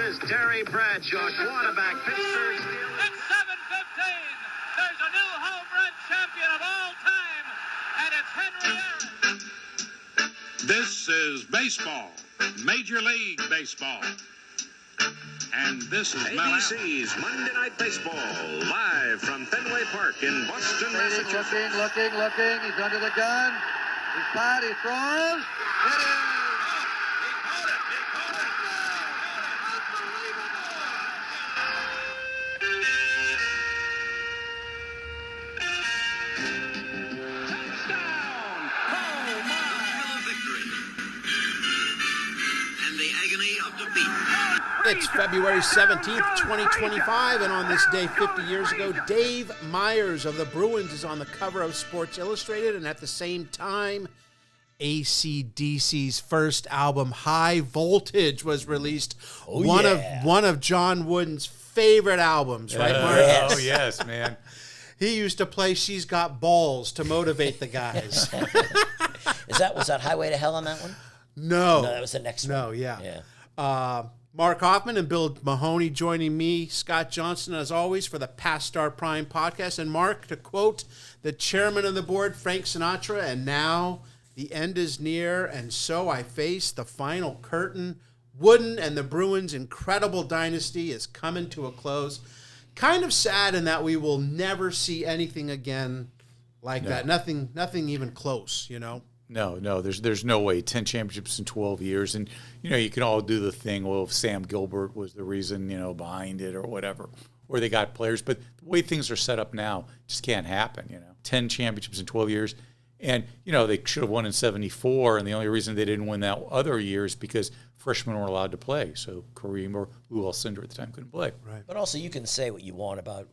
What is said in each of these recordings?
is Terry Bradshaw, quarterback, Pittsburgh Steelers. It's 7:15. There's a new home run champion of all time, and it's Henry Aaron. This is baseball, Major League Baseball. And this is ABC's Monday Night Baseball, live from Fenway Park in Boston, Massachusetts. Looking. He's under the gun. He's tied. He throws. It is. It's February 17th, 2025, and on this day 50 years ago, Dave Meyers of the Bruins is on the cover of Sports Illustrated, and at the same time, AC/DC's first album, High Voltage, was released. One of John Wooden's favorite albums, right, Mark? Yes. Oh, yes, man. He used to play She's Got Balls to motivate the guys. Was that Highway to Hell on that one? No, that was the next one. No, yeah. Mark Hoffman and Bill Mahoney joining me, Scott Johnson, as always, for the Past Star Prime podcast. And Mark, to quote the chairman of the board, Frank Sinatra, and now the end is near, and so I face the final curtain. Wooden and the Bruins' incredible dynasty is coming to a close. Kind of sad in that we will never see anything again like that. Nothing even close, you know? No, there's no way. 10 championships in 12 years. And, you can all do the thing, well, if Sam Gilbert was the reason, behind it or whatever. Or they got players. But the way things are set up now just can't happen, 10 championships in 12 years. And, they should have won in 74. And the only reason they didn't win that other year is because freshmen were allowed to play. So Kareem or Lou Alcindor at the time couldn't play. Right. But also you can say what you want about,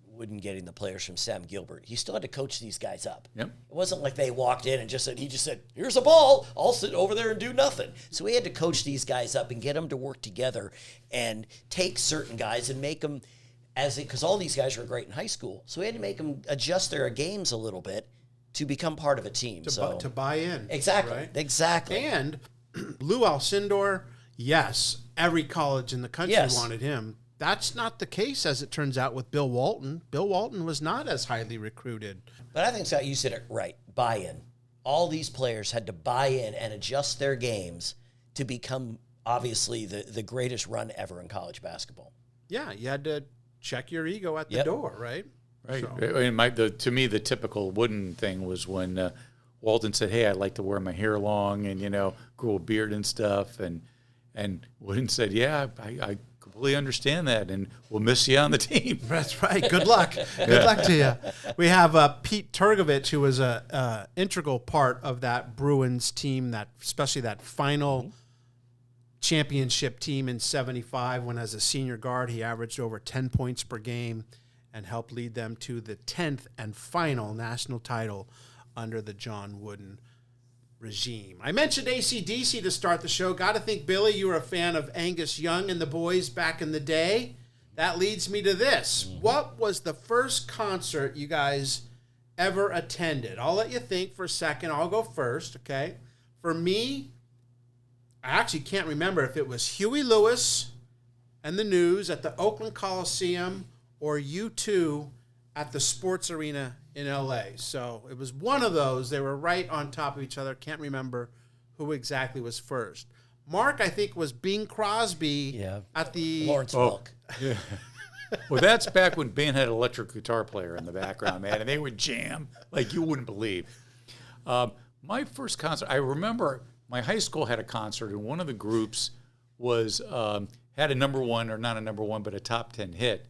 Wooden getting the players from Sam Gilbert. He still had to coach these guys up. Yep. It wasn't like they walked in and he just said, here's a ball, I'll sit over there and do nothing. So he had to coach these guys up and get them to work together and take certain guys and make them, because all these guys were great in high school, so he had to make them adjust their games a little bit to become part of a team. To buy in. Exactly, right? Exactly. And Lou Alcindor, yes, every college in the country wanted him. That's not the case, as it turns out, with Bill Walton. Bill Walton was not as highly recruited. But I think, Scott, you said it right, buy-in. All these players had to buy in and adjust their games to become, obviously, the greatest run ever in college basketball. Yeah, you had to check your ego at the door, right? Right. So. To me, the typical Wooden thing was when Walton said, hey, I'd like to wear my hair long and, grow a beard and stuff. And Wooden said, yeah, I completely understand that, and we'll miss you on the team. That's right. Good luck. Good luck to you. We have Pete Trgovich, who was a integral part of that Bruins team, especially that final championship team in 75, when as a senior guard he averaged over 10 points per game and helped lead them to the 10th and final national title under the John Wooden regime. I mentioned AC/DC to start the show. Got to think, Billy, you were a fan of Angus Young and the boys back in the day. That leads me to this. What was the first concert you guys ever attended? I'll let you think for a second. I'll go first, okay? For me, I actually can't remember if it was Huey Lewis and the News at the Oakland Coliseum or U2 at the Sports Arena in L.A. So it was one of those. They were right on top of each other. Can't remember who exactly was first. Mark, I think, was Bing Crosby at the... Lawrence Welk. Yeah. Well, that's back when Ben had an electric guitar player in the background, man, and they would jam like you wouldn't believe. My first concert, I remember my high school had a concert, and one of the groups was had a number one, or not a number one, but a top 10 hit.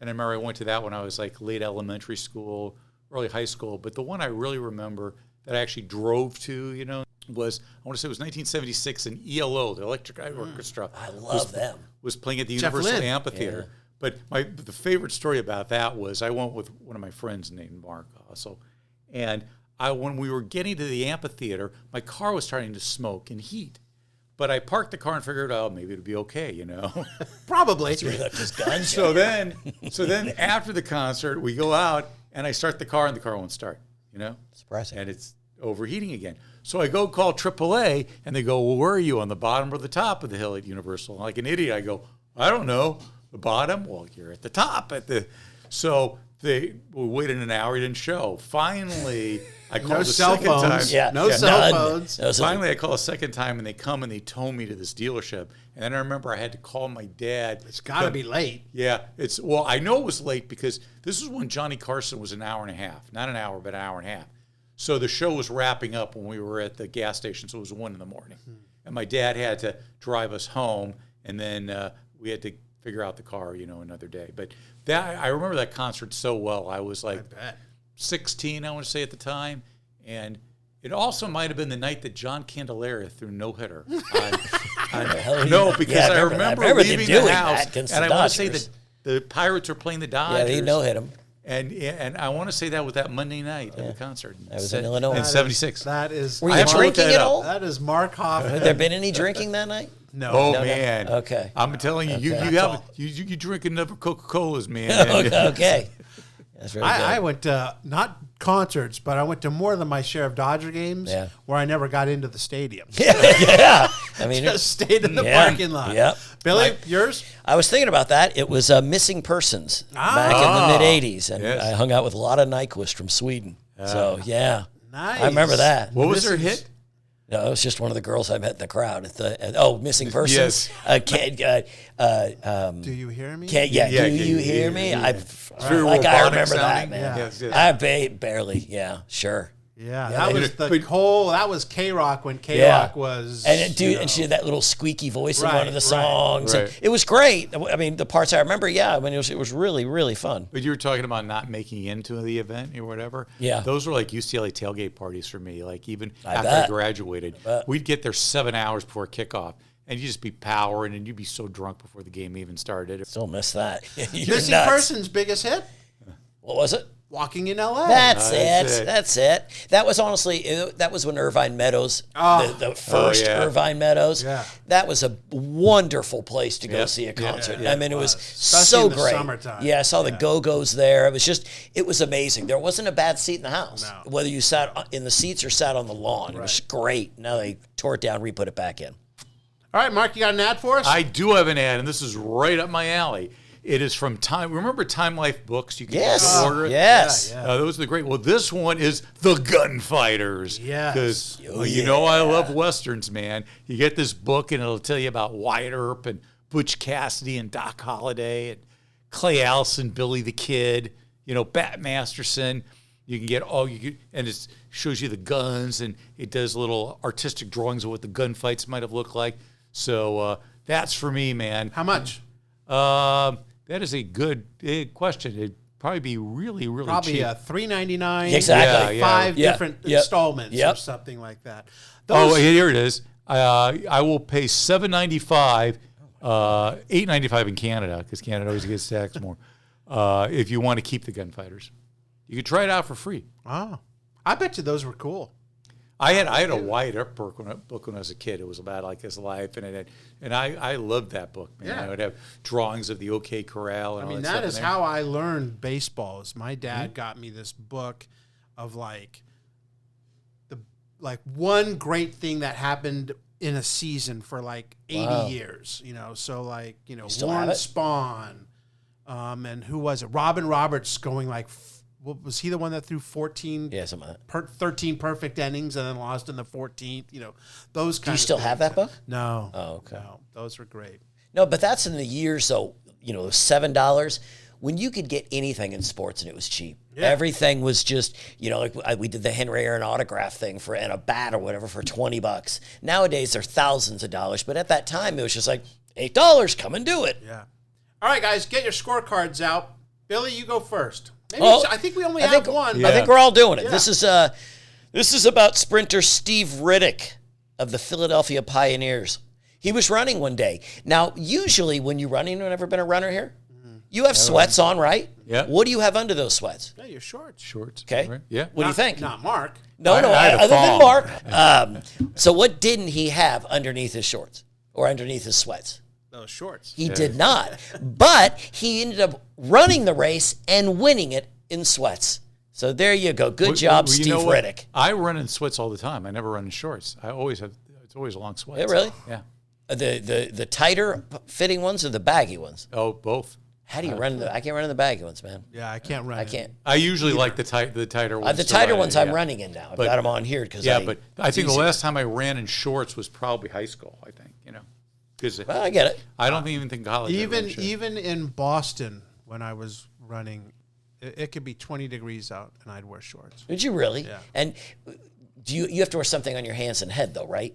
And I remember I went to that when I was like late elementary school, early high school. But the one I really remember that I actually drove to, was, I want to say it was 1976, and ELO, the Electric Light Orchestra. I love them. Was playing at the Jeff Universal Lynne. Amphitheater. Yeah. But the favorite story about that was I went with one of my friends named Mark also. And when we were getting to the amphitheater, my car was starting to smoke and heat. But I parked the car and figured, maybe it'd be okay, Probably. So he left his gun. So then after the concert, we go out, and I start the car, and the car won't start, Surprising. And it's overheating again. So I go call AAA, and they go, well, where are you, on the bottom or the top of the hill at Universal? And like an idiot, I go, I don't know. The bottom? Well, you're at the top. So we waited an hour, he didn't show. Finally, I called the second time. Yeah. No cell phones. Finally, I call a second time, and they come and they tow me to this dealership. And then I remember I had to call my dad. It's got to be late. Yeah. Well, I know it was late because this was when Johnny Carson was an hour and a half. Not an hour, but an hour and a half. So the show was wrapping up when we were at the gas station, so it was 1 a.m. And my dad had to drive us home, and then we had to figure out the car, another day. But I remember that concert so well. I was like 16, I want to say, at the time. And it also might have been the night that John Candelaria threw no-hitter. No, because I remember leaving the house, and I want to say that the Pirates were playing the Dodgers. Yeah, they no-hit him. And I want to say that was that Monday night at the concert. That was in Illinois. In 76. That is. Were you drinking at all? That is Mark Hoffman. Had there been any drinking that night? No. Oh, No. man. Okay. I'm telling you, you drink enough Coca-Colas, man. Okay. That's very good. I went to, not concerts, but I went to more than my share of Dodger games where I never got into the stadium. Yeah. I mean, Just stayed in the parking lot. Yep. Billy, yours? I was thinking about that. It was Missing Persons back in the mid-'80s. And I hung out with a lot of Nyquist from Sweden. So, yeah. Nice. I remember that. What was their hit? No, it was just one of the girls I met in the crowd. Missing Persons. Yes. Do you hear me? Do you hear me? Yeah. I robotic remember sounding. that, man. Yeah. Yes. I barely, sure. Yeah, that was that was K-Rock when K-Rock was. And she had that little squeaky voice in one of the songs. Right. And it was great. I mean, the parts I remember, it was really, really fun. But you were talking about not making it into the event or whatever. Yeah. Those were like UCLA tailgate parties for me. Like even after bet. I graduated, we'd get there 7 hours before kickoff. And you'd just be powering, and you'd be so drunk before the game even started. Still miss that. Missing Persons' biggest hit? What was it? Walking in L.A. That's it. That was honestly, that was when Irvine Meadows, the first Irvine Meadows. Yeah. That was a wonderful place to go see a concert. I mean, it was Especially so in the great. Summertime. Yeah, I saw the Go-Go's there. It was amazing. There wasn't a bad seat in the house. No. Whether you sat in the seats or sat on the lawn. It was great. Now they tore it down, re-put it back in. All right, Mark, you got an ad for us? I do have an ad, and this is right up my alley. It is from Time. Remember Time Life books? You can order it. Yes. Those are the great. Well, this one is The Gunfighters. Yes. Because I love Westerns, man. You get this book, and it'll tell you about Wyatt Earp and Butch Cassidy and Doc Holliday and Clay Allison, Billy the Kid, Bat Masterson. You can get and it shows you the guns, and it does little artistic drawings of what the gunfights might have looked like. So that's for me, man. How much? That is a good question. It'd probably be really, really Probably cheap. $3.99. Exactly. Five different installments or something like that. Here it is. I will pay $7.95, $8.95 in Canada, because Canada always gets taxed more. If you want to keep the Gunfighters, you can try it out for free. Oh, I bet you those were cool. I had a Wyatt Earp book when I was a kid. It was about like his life, and I loved that book, man. Yeah. I would have drawings of the OK Corral. And all that that is stuff how I learned baseball. Is my dad got me this book of one great thing that happened in a season for 80 years. So Warren Spahn, and who was it? Robin Roberts going what was he the one that threw 14? Yeah, something like that. 13 perfect innings and then lost in the 14th. Those kind. Do you still have that book? No. Oh, okay. No, those were great. No, but that's in the years, though, $7, when you could get anything in sports and it was cheap. Yeah. Everything was just, we did the Henry Aaron autograph thing and a bat or whatever for $20. Nowadays, they're thousands of dollars. But at that time, it was just $8, come and do it. Yeah. All right, guys, get your scorecards out. Billy, you go first. I think we only have one. Yeah. I think we're all doing it. Yeah. This is about sprinter Steve Riddick of the Philadelphia Pioneers. He was running one day. Now, usually when you're running, you've never been a runner here, you have sweats on, right? Yeah. What do you have under those sweats? Yeah, your shorts. Shorts. Okay. Right. Yeah. What do you think? Not Mark. No, I other than Mark. So what didn't he have underneath his shorts or underneath his sweats? Those shorts. He did not. But he ended up running the race and winning it in sweats. So there you go. Good Well, job, you Steve know what? Riddick. I run in sweats all the time. I never run in shorts. It's always long sweats. Yeah, really? Yeah. The tighter fitting ones or the baggy ones? Oh, both. How do you run? I can't run in the baggy ones, man. Yeah, I can't run. I can't. I usually like the tighter ones. The to tighter run ones in, I'm yeah. running in now. I've But- got them on here because Yeah, but I think the last time I ran in shorts was probably high school. I think because Well, I get it. I don't even think college. I ran shorts. Even in Boston when I was running, it could be 20 degrees out and I'd wear shorts. Did you really? Yeah. And do you have to wear something on your hands and head though, right?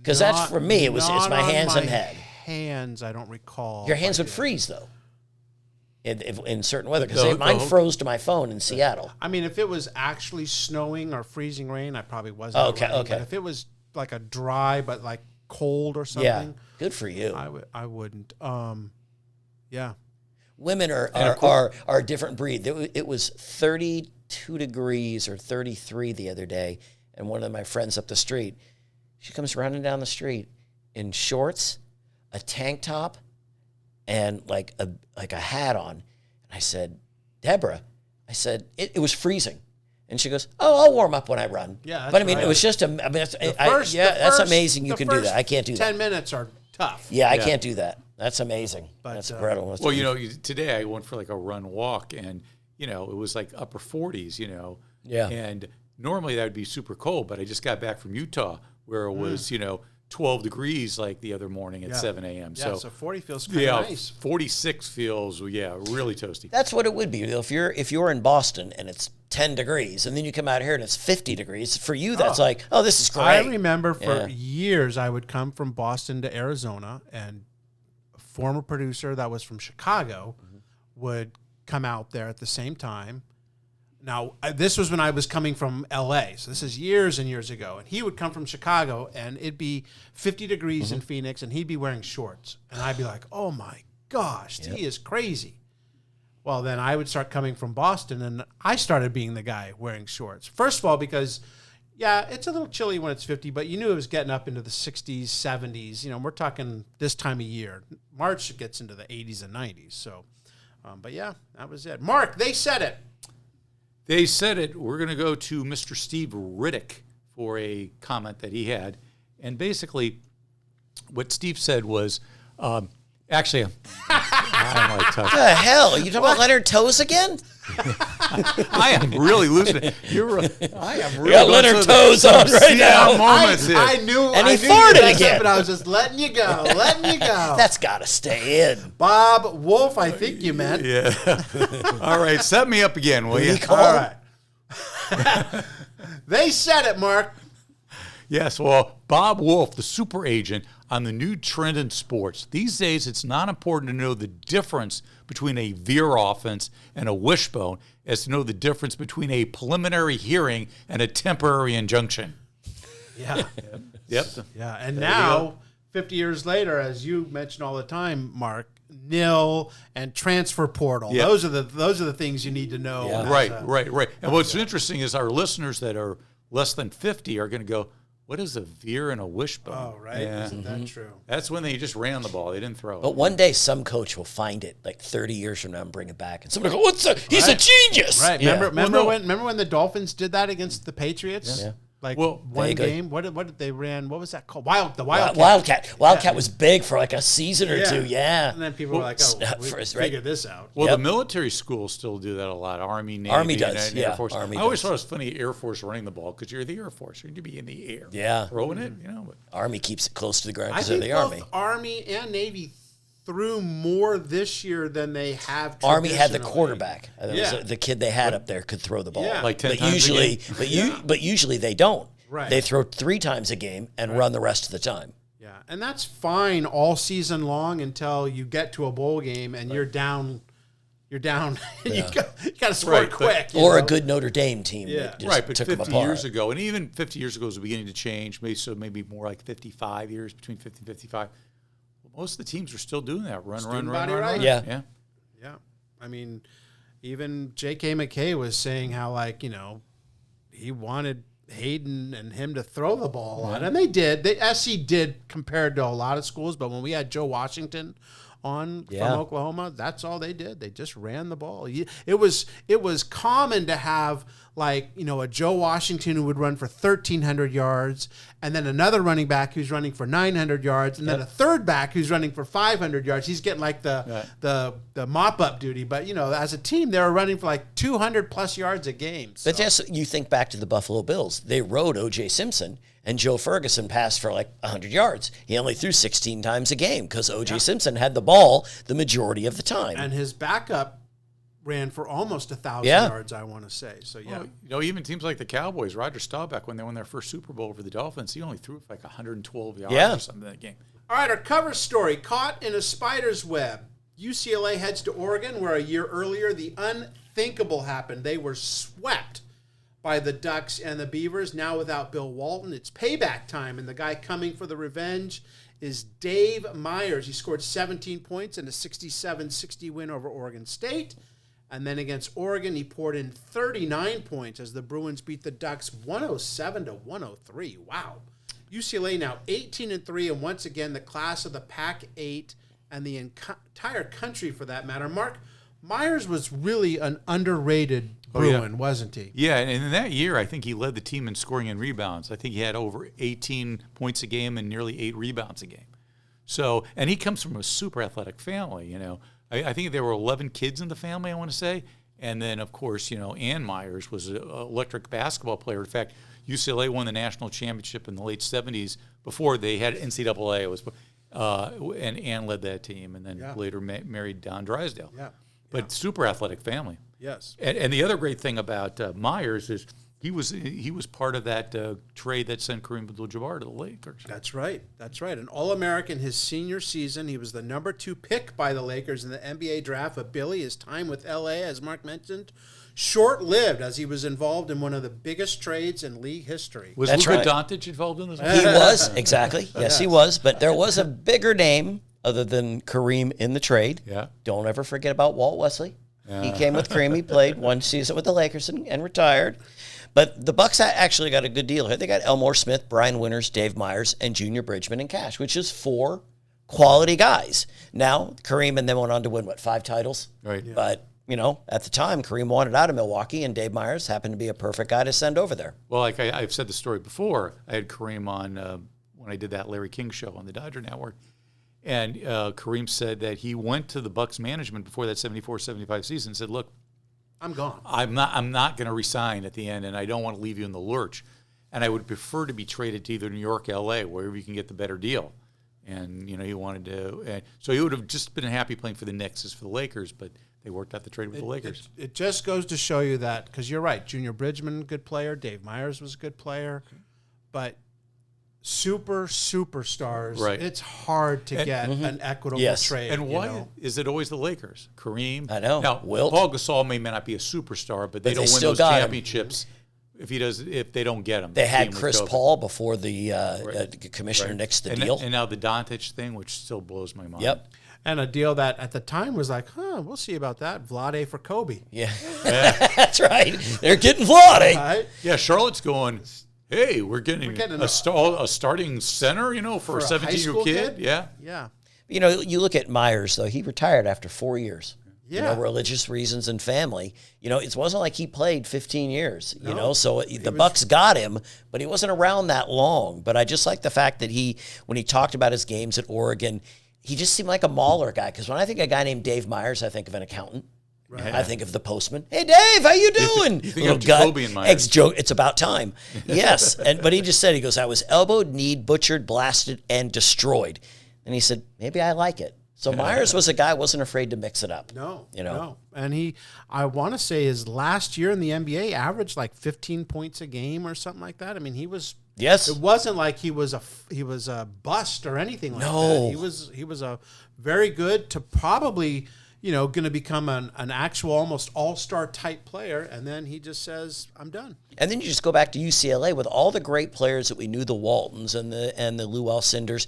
Because that's for me. It's Not my on hands my and head. Hands, I don't recall. Your hands if I would did. freeze though. In certain weather, The- because mine the- froze to my phone in Seattle. I mean, if it was actually snowing or freezing rain, I probably wasn't. Okay, running. okay. But if it was like a dry but like cold or something, Yeah, good for you. I wouldn't. Yeah. Women are a different breed. It was 32 degrees or 33 the other day, and one of my friends up the street, she comes running down the street in shorts, a tank top, and like a hat on. And I said, Deborah, it was freezing. And she goes, "Oh, I'll warm up when I run." Yeah, that's but I mean, right. it was just that's The amazing. You the can do that. I can't do 10 that. minutes are tough. Yeah, I can't do that. That's amazing. But, That's incredible. That's Well, today I went for like a run walk, and it was like upper 40s. Yeah. And normally that would be super cold, but I just got back from Utah where it was 12 degrees like the other morning at 7 a.m. Yeah, so 40 feels kind of yeah, nice. 46 feels really toasty. That's what it would be. If you're in Boston and it's 10 degrees, and then you come out here and it's 50 degrees, for you that's this is great. I remember for Yeah. years I would come from Boston to Arizona, and a former producer that was from Chicago would come out there at the same time. Now, this was when I was coming from L.A., so this is years and years ago. And he would come from Chicago, and it'd be 50 degrees in Phoenix, and he'd be wearing shorts. And I'd be like, oh, my gosh, he is crazy. Well, then I would start coming from Boston, and I started being the guy wearing shorts. First of all, because, yeah, it's a little chilly when it's 50, but you knew it was getting up into the 60s, 70s. We're talking this time of year. March gets into the 80s and 90s. So, but, yeah, that was it. Mark, they said it. They said it. We're going to go to Mr. Steve Riddick for a comment that he had. And basically, what Steve said was, actually, I don't like touch. What the hell? Are you talking about Leonard Toes again? I am really losing it. I am really got Leonard Toes on right now. Moments here. I knew. And he I knew farted you messed again. up, but I was just letting you go, That's got to stay in. Bob Wolf, I think you meant. Yeah. All right, set me up again, will you? Recall. All right. They said it, Mark. Yes, well, Bob Wolf, the super agent on the new trend in sports. These days, it's not important to know the difference between a veer offense and a wishbone as to know the difference between a preliminary hearing and a temporary injunction. Yeah. Yep. Yeah. And There you now, go. 50 years later, as you mention all the time, Mark, nil and transfer portal. Yeah. Those are the things you need to know. Yeah. Right. And what's interesting is our listeners that are less than 50 are going to go, what is a veer and a wishbone? Oh, right. Yeah. Isn't that true? That's when they just ran the ball. They didn't throw it. But one day, some coach will find it, like 30 years from now, and bring it back, and somebody will go, "What's that? He's a genius!" Right. Yeah. Remember when the Dolphins did that against the Patriots? Yeah. Like Well, one very good. game. What did they ran? What was that called? Wildcat. Wildcat was big for like a season or two. Yeah. And then people were like, "Oh, we right. figured this out." Well, Yep. the military schools still do that a lot. Army, Navy, Army does, and Air yeah. Force. Army I always does. thought it was funny, Air Force running the ball because you're the Air Force. You need to be in the air. Yeah. Throwing it, But Army keeps it close to the ground I because they're think the both Army. Army and Navy threw more this year than they have. Army had the traditionally. quarterback. Yeah. The kid they had up there could throw the ball. Yeah. Like 10 but times a usually, game. but usually they don't. Right. They throw 3 times a game and run the rest of the time. Yeah, and that's fine all season long until you get to a bowl game and you're down. You're down. And you got to score Right, but- quick. you Or a know? good Notre Dame team Yeah. that just Right, but took them 50 apart. years ago, and even 50 years ago was beginning to change, maybe more like 55 years, between 50 and 55. Well, most of the teams are still doing that. Run. body right. Yeah. Yeah. Yeah, I mean, even J.K. McKay was saying how he wanted Hayden and him to throw the ball a lot, and they did. SC did compared to a lot of schools, but when we had Joe Washington on Yeah. from Oklahoma, that's all they did. They just ran the ball. It was common to have a Joe Washington who would run for 1,300 yards, and then another running back who's running for 900 yards, and then a third back who's running for 500 yards. He's getting the mop up duty, but as a team they were running for 200 plus yards a game. So. But just you think back to the Buffalo Bills. They rode O.J. Simpson, and Joe Ferguson passed for 100 yards. He only threw 16 times a game because O.J. Simpson had the ball the majority of the time. And his backup ran for almost 1,000 Yeah. yards, I want to say. So, yeah. Well, even teams like the Cowboys, Roger Staubach, when they won their first Super Bowl over the Dolphins, he only threw for 112 yards or something in that game. All right, our cover story, caught in a spider's web. UCLA heads to Oregon, where a year earlier the unthinkable happened. They were swept by the Ducks and the Beavers. Now without Bill Walton, it's payback time, and the guy coming for the revenge is Dave Meyers. He scored 17 points in a 67-60 win over Oregon State. And then against Oregon, he poured in 39 points as the Bruins beat the Ducks 107-103. Wow. UCLA now 18-3, and once again, the class of the Pac-8 and the entire country for that matter. Mark, Myers was really an underrated Bruin, wasn't he? Yeah, and in that year, I think he led the team in scoring and rebounds. I think he had over 18 points a game and nearly 8 rebounds a game. So, and he comes from a super athletic family, I think there were 11 kids in the family, I want to say. And then, of course, Ann Myers was an electric basketball player. In fact, UCLA won the national championship in the late 70s before they had NCAA. And Ann led that team, and then later married Don Drysdale. Yeah. But super athletic family. Yes. And the other great thing about Myers is he was part of that trade that sent Kareem Abdul-Jabbar to the Lakers. That's right. An All-American his senior season. He was the number 2 pick by the Lakers in the NBA draft. But Billy, his time with LA, as Mark mentioned, short-lived as he was involved in one of the biggest trades in league history. Was That's Luka right. Doncic involved in this? He was, exactly. Yes, he was. But there was a bigger name other than Kareem in the trade. Yeah. Don't ever forget about Walt Wesley. He came with Kareem. He played one season with the Lakers and retired. But the Bucks actually got a good deal here. They got Elmore Smith, Brian Winters, Dave Meyers, and Junior Bridgman and Cash, which is 4 quality guys. Now, Kareem and them went on to win, 5 titles? Right. Yeah. But, at the time, Kareem wanted out of Milwaukee, and Dave Meyers happened to be a perfect guy to send over there. Well, like I've said the story before, I had Kareem on when I did that Larry King show on the Dodger Network. And Kareem said that he went to the Bucks management before that 74-75 season and said, look, I'm gone. I'm not going to resign at the end, and I don't want to leave you in the lurch. And I would prefer to be traded to either New York or L.A., wherever you can get the better deal. And, he wanted to so he would have just been happy playing for the Knicks as for the Lakers, but they worked out the trade with the Lakers. It just goes to show you that, because you're right, Junior Bridgman, good player, Dave Meyers was a good player, but superstars, right. It's hard to get an equitable trade. And why is it always the Lakers? Kareem? I know. Now, Wilt. Paul Gasol may not be a superstar, but they don't win still those got him. championships if they don't get him. They The had team would Chris go. Paul before the commissioner nixed the deal. And now the Doncic thing, which still blows my mind. Yep. And a deal that at the time was like, we'll see about that. Vlade for Kobe. Yeah. That's right. They're getting Vlade. Right? Yeah, Charlotte's going, hey, we're getting a starting center, for a high 17-year-old school kid. Yeah. Yeah. You look at Myers, though. He retired after 4 years. Yeah. Religious reasons and family. It wasn't like he played 15 years, No. so the Bucks got him, but he wasn't around that long. But I just like the fact that when he talked about his games at Oregon, he just seemed like a Mahler guy. Because when I think of a guy named Dave Meyers, I think of an accountant. Right. I think of the postman. Hey, Dave, how you doing? You think of Jacoby and Myers. It's about time. Yes. But he just said, he goes, I was elbowed, kneed, butchered, blasted, and destroyed. And he said, maybe I like it. So Myers was a guy who wasn't afraid to mix it up. No. No. And I want to say his last year in the NBA averaged 15 points a game or something like that. I mean, he was. Yes. It wasn't like he was a bust or anything like that. He was a very good to probably, going to become an actual almost all-star type player. And then he just says, I'm done. And then you just go back to UCLA with all the great players that we knew, the Waltons and the Lou Alcindors.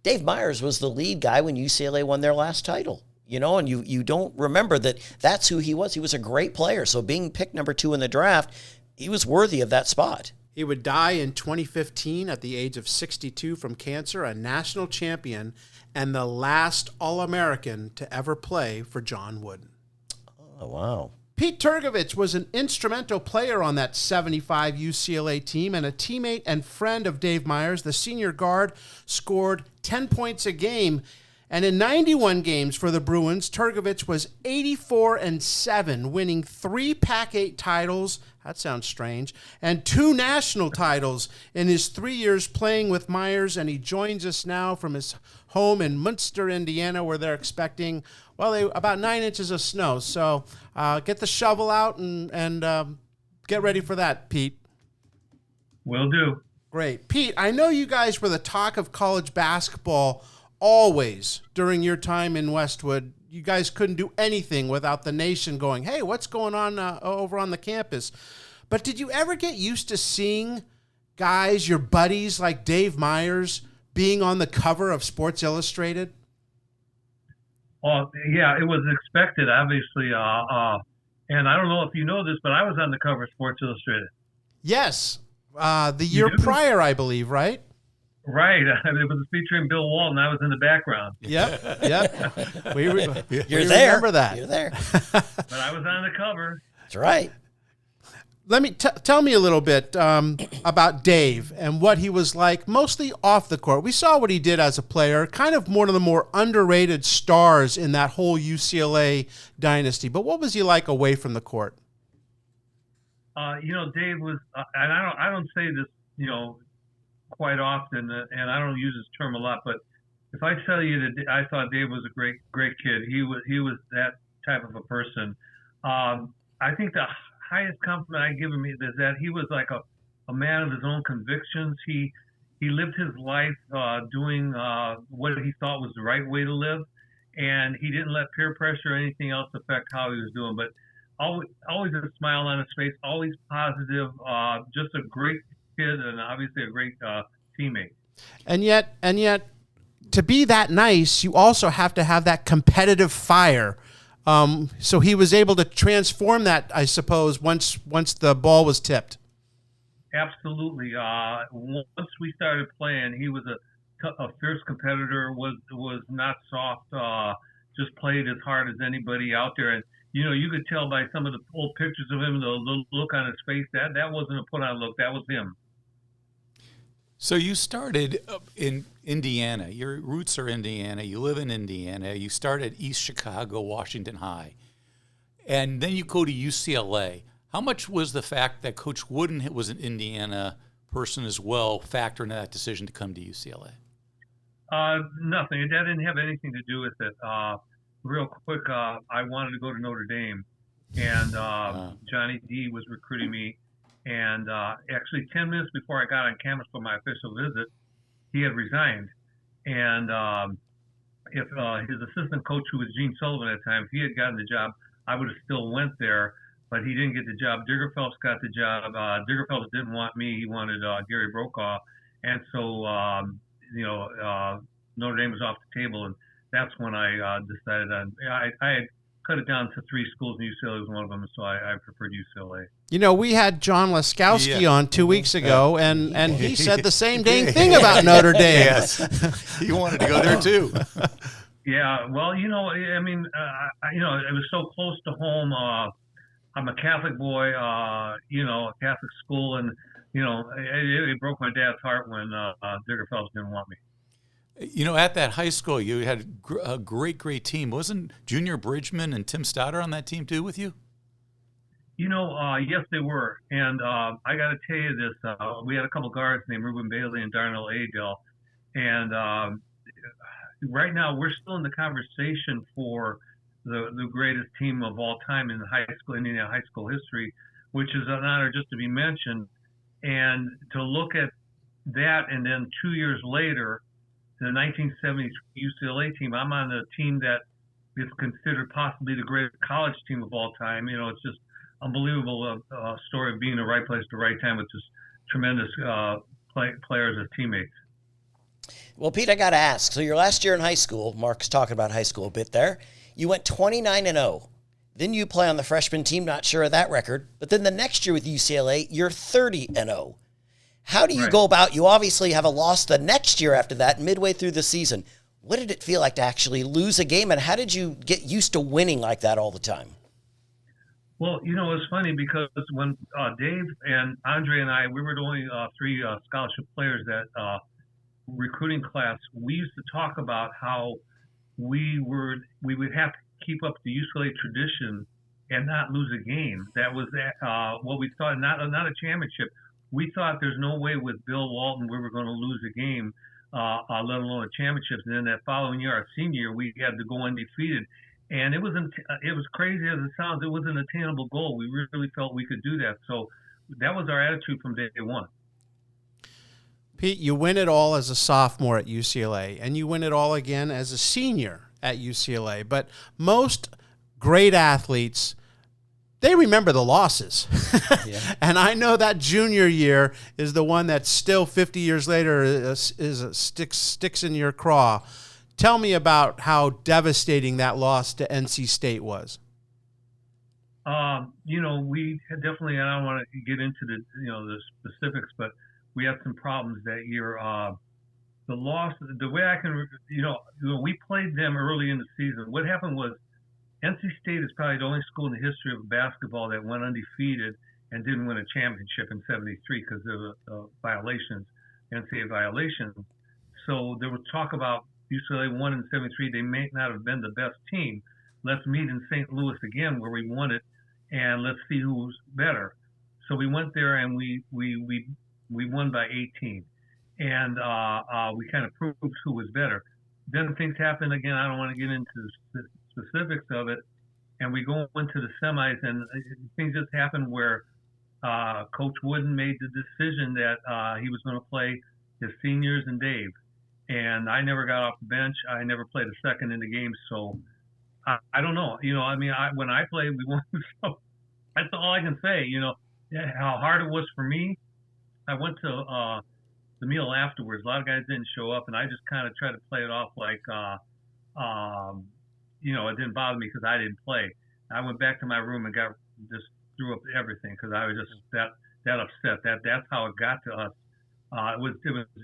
Dave Meyers was the lead guy when UCLA won their last title, and you don't remember that's who he was. He was a great player. So being picked number 2 in the draft, he was worthy of that spot. He would die in 2015 at the age of 62 from cancer, a national champion and the last All-American to ever play for John Wooden. Oh, wow. Pete Trgovich was an instrumental player on that 75 UCLA team and a teammate and friend of Dave Meyers. The senior guard scored 10 points a game. And in 91 games for the Bruins, Trgovich was 84-7, winning 3 Pac-8 titles, that sounds strange, and 2 national titles in his 3 years playing with Meyers. And he joins us now from his home in Munster, Indiana, where they're expecting, about 9 inches of snow. So get the shovel out and get ready for that, Pete. Will do. Great. Pete, I know you guys were the talk of college basketball always during your time in Westwood. You guys couldn't do anything without the nation going, hey, what's going on over on the campus? But did you ever get used to seeing guys, your buddies like Dave Meyers, being on the cover of Sports Illustrated? Well, yeah, it was expected, obviously. And I don't know if you know this, but I was on the cover of Sports Illustrated. Yes. The year prior, I believe, right? Right. It was featuring Bill Walton. I was in the background. Yep. We You're there. remember that. You're there. But I was on the cover. That's right. Let me tell me a little bit about Dave and what he was like, mostly off the court. We saw what he did as a player, kind of one of the more underrated stars in that whole UCLA dynasty. But what was he like away from the court? Dave was, and I don't say this, quite often, and I don't use this term a lot, but if I tell you that I thought Dave was a great kid, he was that type of a person. I think the highest compliment I give him is that he was like a man of his own convictions. He lived his life doing what he thought was the right way to live, and he didn't let peer pressure or anything else affect how he was doing. But always a smile on his face, always positive, just a great kid and obviously a great teammate. And yet, to be that nice, you also have to have that competitive fire. So he was able to transform that, I suppose, once the ball was tipped. Absolutely. Once we started playing, he was a fierce competitor. Was not soft. Just played as hard as anybody out there. And you could tell by some of the old pictures of him, the look on his face, that wasn't a put on look. That was him. So you started in Indiana. Your roots are Indiana. You live in Indiana. You start at East Chicago, Washington High. And then you go to UCLA. How much was the fact that Coach Wooden was an Indiana person as well factor into that decision to come to UCLA? Nothing. That didn't have anything to do with it. Real quick, I wanted to go to Notre Dame. And Johnny D was recruiting me. And actually 10 minutes before I got on campus for my official visit, he had resigned. And if his assistant coach, who was Gene Sullivan at the time, if he had gotten the job, I would have still went there. But he didn't get the job. Digger Phelps got the job. Digger Phelps didn't want me. He wanted Gary Brokaw. And so, Notre Dame was off the table. And that's when I decided I had cut it down to 3 schools, and UCLA was one of them, so I preferred UCLA. We had John Laskowski on 2 weeks ago, and he said the same dang thing about Notre Dame. Yes, he wanted to go there too. Yeah, well, it was so close to home. I'm a Catholic boy, a Catholic school, and it broke my dad's heart when Digger Phelps didn't want me. At that high school, you had a great team. Wasn't Junior Bridgman and Tim Stoddard on that team too with you? Yes, they were. And I got to tell you this. We had a couple guards named Ruben Bailey and Darnell Adell. And right now, we're still in the conversation for the greatest team of all time in Indiana high school history, which is an honor just to be mentioned. And to look at that, and then 2 years later, the 1970s UCLA team, I'm on the team that is considered possibly the greatest college team of all time. It's just unbelievable story of being in the right place at the right time with just tremendous players as teammates. Well, Pete, I got to ask. So your last year in high school, Mark's talking about high school a bit there, you went 29-0. Then you play on the freshman team, not sure of that record. But then the next year with UCLA, you're 30-0. How do you Right. go about, you obviously have a loss the next year after that, midway through the season. What did it feel like to actually lose a game, and how did you get used to winning like that all the time? Well, it's funny because when Dave and Andre and I, we were the only three scholarship players that recruiting class, we used to talk about how we would have to keep up the UCLA tradition and not lose a game. That was what we thought, not a championship. We thought there's no way with Bill Walton we were going to lose a game, let alone a championship. And then that following year, our senior year, we had to go undefeated. And it was crazy as it sounds. It was an attainable goal. We really felt we could do that. So that was our attitude from day one. Pete, you win it all as a sophomore at UCLA, and you win it all again as a senior at UCLA. But most great athletes, they remember the losses. And I know that junior year is the one that still 50 years later sticks in your craw. Tell me about how devastating that loss to NC State was. We had definitely, and I don't want to get into the specifics, but we had some problems that year. The loss, the way I can, we played them early in the season. What happened was NC State is probably the only school in the history of basketball that went undefeated and didn't win a championship in '73 because there were violations, NCAA violations. So there was talk about UCLA won in '73. They may not have been the best team. Let's meet in St. Louis again where we won it, and let's see who's better. So we went there and we won by 18, and we kind of proved who was better. Then things happened again. I don't want to get into the specifics of it, and we go into the semis, and things just happened where Coach Wooden made the decision that he was going to play his seniors and Dave. And I never got off the bench. I never played a second in the game. So I don't know. When I played, we won. So that's all I can say. How hard it was for me. I went to the meal afterwards. A lot of guys didn't show up, and I just kind of tried to play it off like, it didn't bother me because I didn't play. I went back to my room and just threw up everything because I was just that upset. That's how it got to us. It was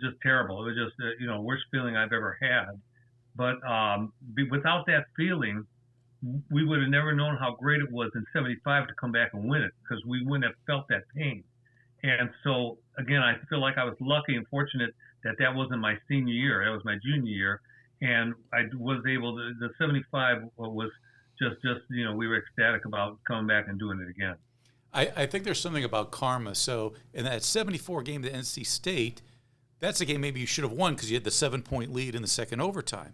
just terrible. It was just worst feeling I've ever had. But without that feeling, we would have never known how great it was in '75 to come back and win it because we wouldn't have felt that pain. And so again, I feel like I was lucky and fortunate that wasn't my senior year. That was my junior year, and I was able to. The '75 was just we were ecstatic about coming back and doing it again. I think there's something about karma. So in that 74 game to NC State, that's a game maybe you should have won because you had the 7-point lead in the second overtime.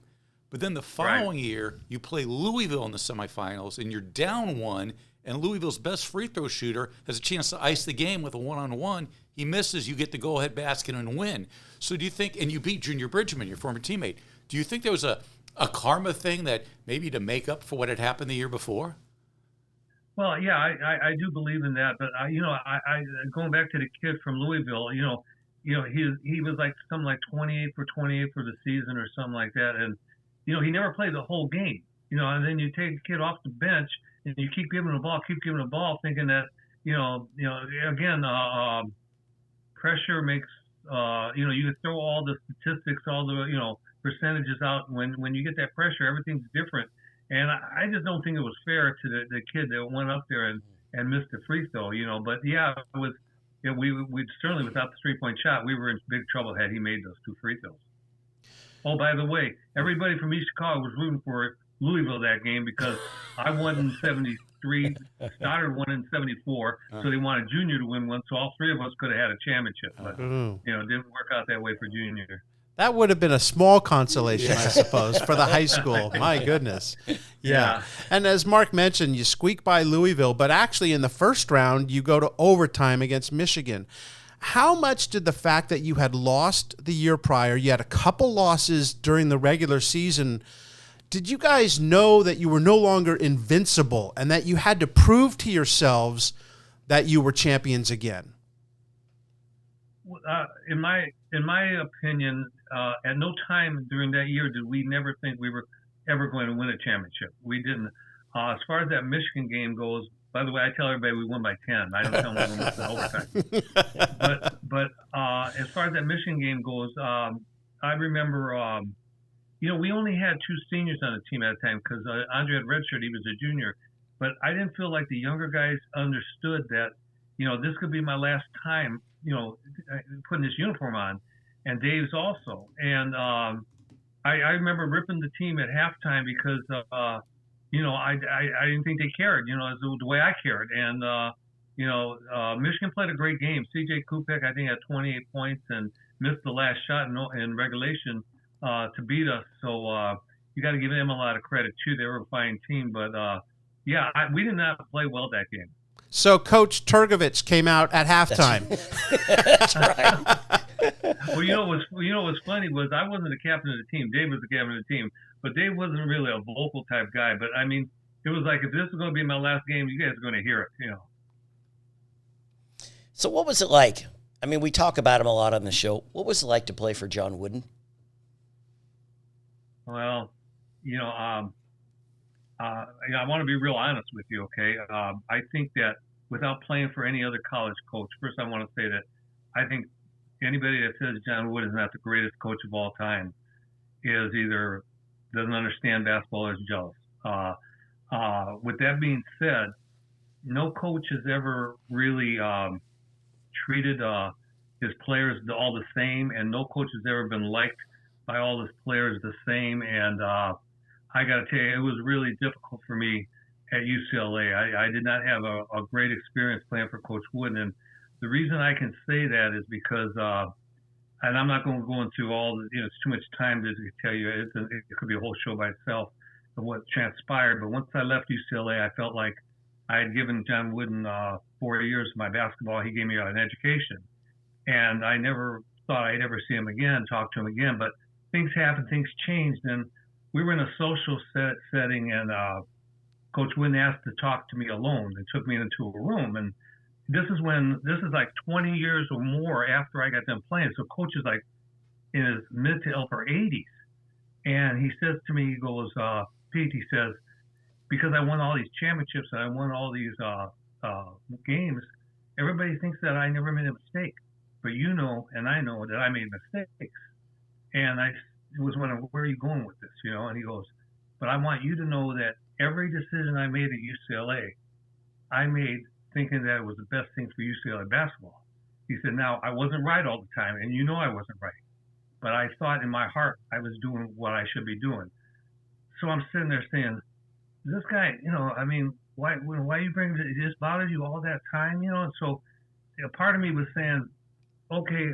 But then the following year, you play Louisville in the semifinals, and you're down one, and Louisville's best free throw shooter has a chance to ice the game with a one-on-one. He misses, you get the go-ahead basket and win. So do you think, and you beat Junior Bridgman, your former teammate, do you think there was a karma thing that maybe to make up for what had happened the year before? Well, yeah, I do believe in that, but I going back to the kid from Louisville, he was like something like 28 for 28 for the season or something like that, and he never played the whole game, and then you take the kid off the bench and you keep giving the ball, thinking that again, pressure makes you can throw all the statistics, all the percentages out. When you get that pressure, everything's different. And I just don't think it was fair to the kid that went up there and missed the free throw, But yeah, it was. We certainly without the 3-point shot, we were in big trouble had he made those 2 free throws. Oh, by the way, everybody from East Chicago was rooting for Louisville that game because I won in '73, Stoddard won in '74, so they wanted Junior to win one, so all 3 of us could have had a championship. But it didn't work out that way for Junior. That would have been a small consolation, I suppose, for the high school. My goodness. Yeah. And as Mark mentioned, you squeak by Louisville, but actually in the first round, you go to overtime against Michigan. How much did the fact that you had lost the year prior, you had a couple losses during the regular season, did you guys know that you were no longer invincible and that you had to prove to yourselves that you were champions again? In my opinion, at no time during that year did we never think we were ever going to win a championship. We didn't. As far as that Michigan game goes, by the way, I tell everybody we won by 10. I don't tell them we won in overtime. But as far as that Michigan game goes, I remember, we only had 2 seniors on the team at the time because Andre had redshirt. He was a junior. But I didn't feel like the younger guys understood that, this could be my last time, putting this uniform on. And Dave's also. And I remember ripping the team at halftime because, I didn't think they cared, as the way I cared. And, Michigan played a great game. C.J. Kupek, I think, had 28 points and missed the last shot in regulation to beat us. So you got to give them a lot of credit, too. They were a fine team. But, we did not play well that game. So Coach Trgovich came out at halftime. That's right. Well, what's funny was I wasn't the captain of the team. Dave was the captain of the team. But Dave wasn't really a vocal type guy. But, I mean, it was like, if this is going to be my last game, you guys are going to hear it, So what was it like? I mean, we talk about him a lot on the show. What was it like to play for John Wooden? Well, I want to be real honest with you, okay? I think that without playing for any other college coach, first I want to say that I think anybody that says John Wooden is not the greatest coach of all time is either doesn't understand basketball or is jealous. With that being said, no coach has ever really treated his players all the same, and no coach has ever been liked by all his players the same. And I got to tell you, it was really difficult for me at UCLA. I did not have a great experience playing for Coach Wooden. And the reason I can say that is because, and I'm not going to go into all the, it's too much time to tell you. It could be a whole show by itself of what transpired. But once I left UCLA, I felt like I had given John Wooden 4 years of my basketball. He gave me an education. And I never thought I'd ever see him again, talk to him again. But things happened, things changed. And we were in a social setting, and Coach Wooden asked to talk to me alone and took me into a room. And this is like 20 years or more after I got done playing. So Coach is like in his mid to upper 80s. And he says to me, he goes, Pete, he says, because I won all these championships and I won all these games, everybody thinks that I never made a mistake. But you know, and I know that I made mistakes. And I was wondering, where are you going with this? And he goes, but I want you to know that every decision I made at UCLA, I made thinking that it was the best thing for UCLA basketball. He said, now, I wasn't right all the time, and you know I wasn't right. But I thought in my heart I was doing what I should be doing. So I'm sitting there saying, this guy, I mean, why you bring it? It just bothered you all that time, And so a part of me was saying, okay,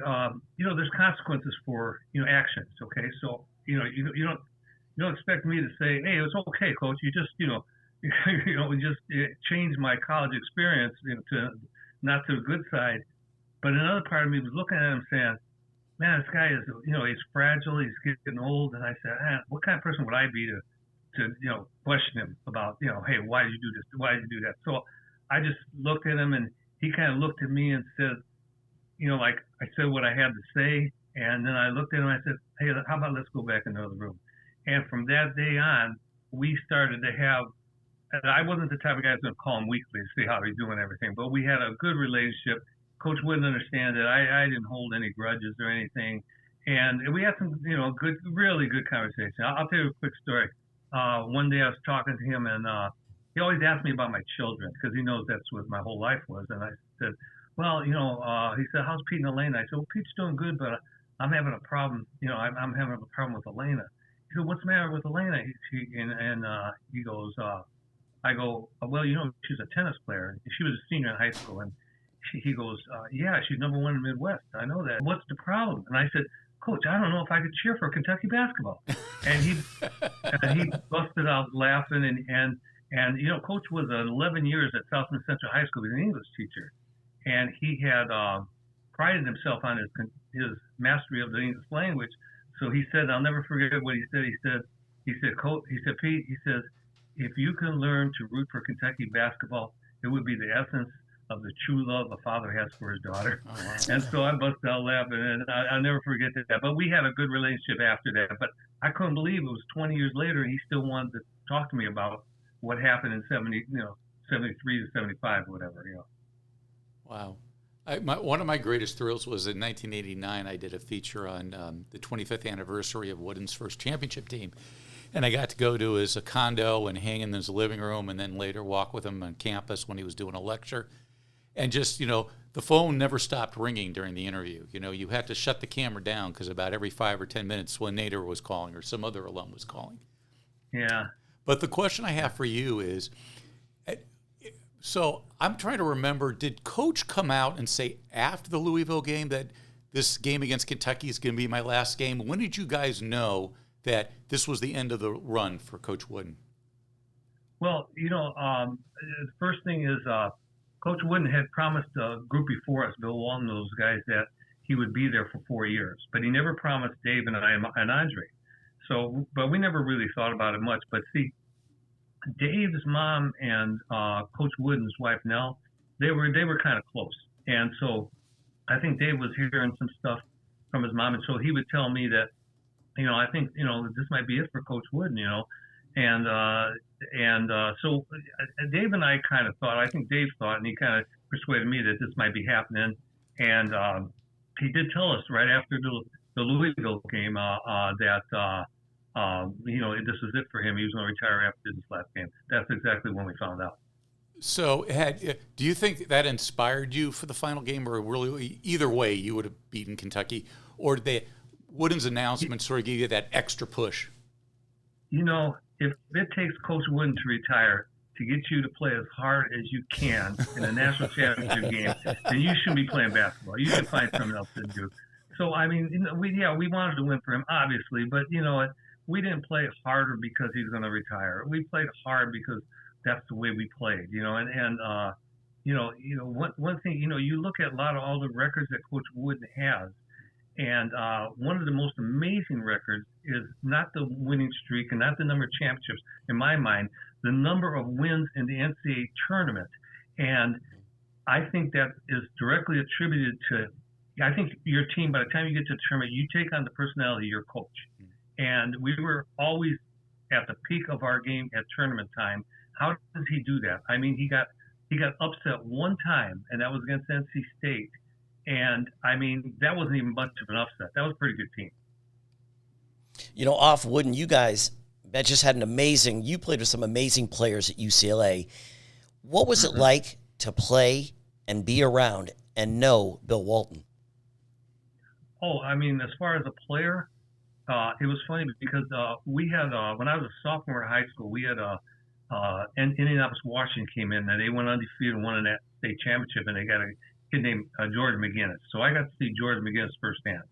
there's consequences for, actions, okay? So, you don't expect me to say, hey, it's okay, Coach. You just, changed my college experience to not to the good side. But another part of me was looking at him saying, man, this guy is, he's fragile, he's getting old. And I said, what kind of person would I be to question him about, hey, why did you do this? Why did you do that? So I just looked at him, and he kind of looked at me and said, like I said what I had to say. And then I looked at him and I said, hey, how about let's go back into the room? And from that day on, we started to have, and I wasn't the type of guy that's going to call him weekly to see how he's doing everything, but we had a good relationship. Coach wouldn't understand that I didn't hold any grudges or anything. And we had some, good, really good conversation. I'll tell you a quick story. One day I was talking to him, and he always asked me about my children because he knows that's what my whole life was. And I said, well, he said, how's Pete and Elena? I said, well, Pete's doing good, but I'm having a problem. I'm having a problem with Elena. He said, what's the matter with Elena? He goes, I go, well, she's a tennis player. She was a senior in high school. And he goes, yeah, she's number one in the Midwest. I know that. What's the problem? And I said, Coach, I don't know if I could cheer for Kentucky basketball. And he busted out laughing. And Coach was 11 years at Southland Central High School. He was an English teacher. And he had prided himself on his mastery of the English language. So he said, I'll never forget what he said. He said, Coach, Pete, he says, if you can learn to root for Kentucky basketball, it would be the essence of the true love a father has for his daughter. Oh, wow. And so I busted out laughing, and I'll never forget that. But we had a good relationship after that. But I couldn't believe it was 20 years later, and he still wanted to talk to me about what happened in 73 to 75 or whatever. Wow. One of my greatest thrills was in 1989. I did a feature on the 25th anniversary of Wooden's first championship team. And I got to go to his condo and hang in his living room and then later walk with him on campus when he was doing a lecture. And just, the phone never stopped ringing during the interview. You had to shut the camera down because about every 5 or 10 minutes, one Nader was calling or some other alum was calling. Yeah. But the question I have for you is, so I'm trying to remember, did Coach come out and say after the Louisville game that this game against Kentucky is going to be my last game? When did you guys know that this was the end of the run for Coach Wooden? Well, the first thing is Coach Wooden had promised a group before us, Bill Walton, those guys, that he would be there for 4 years. But he never promised Dave and I and Andre. So, but we never really thought about it much. But see, Dave's mom and Coach Wooden's wife, Nell, they were kind of close. And so I think Dave was hearing some stuff from his mom. And so he would tell me that, I think, this might be it for Coach Wooden, And so Dave and I kind of thought, I think Dave thought, and he kind of persuaded me that this might be happening. And he did tell us right after the Louisville game that, this was it for him. He was going to retire after this last game. That's exactly when we found out. So do you think that inspired you for the final game, or really either way you would have beaten Kentucky, or did Wooden's announcement sort of give you that extra push? If it takes Coach Wooden to retire to get you to play as hard as you can in a national championship game, then you shouldn't be playing basketball. You should find something else to do. So, we wanted to win for him, obviously, but we didn't play harder because he's going to retire. We played hard because that's the way we played, one thing, you look at all the records that Coach Wooden has, and one of the most amazing records is not the winning streak and not the number of championships, in my mind, the number of wins in the NCAA tournament. And I think that is directly attributed to, I think your team, by the time you get to the tournament, you take on the personality of your coach. And we were always at the peak of our game at tournament time. How does he do that? He got upset one time, and that was against NC State. And, that wasn't even much of an upset. That was a pretty good team. Off Wooden, you guys that just had you played with some amazing players at UCLA. What was it like to play and be around and know Bill Walton? Oh, as far as a player, it was funny because we had, when I was a sophomore in high school, we had Indianapolis, Washington came in, and they went undefeated and won that state championship, and they got a kid named George McGinnis. So I got to see George McGinnis firsthand.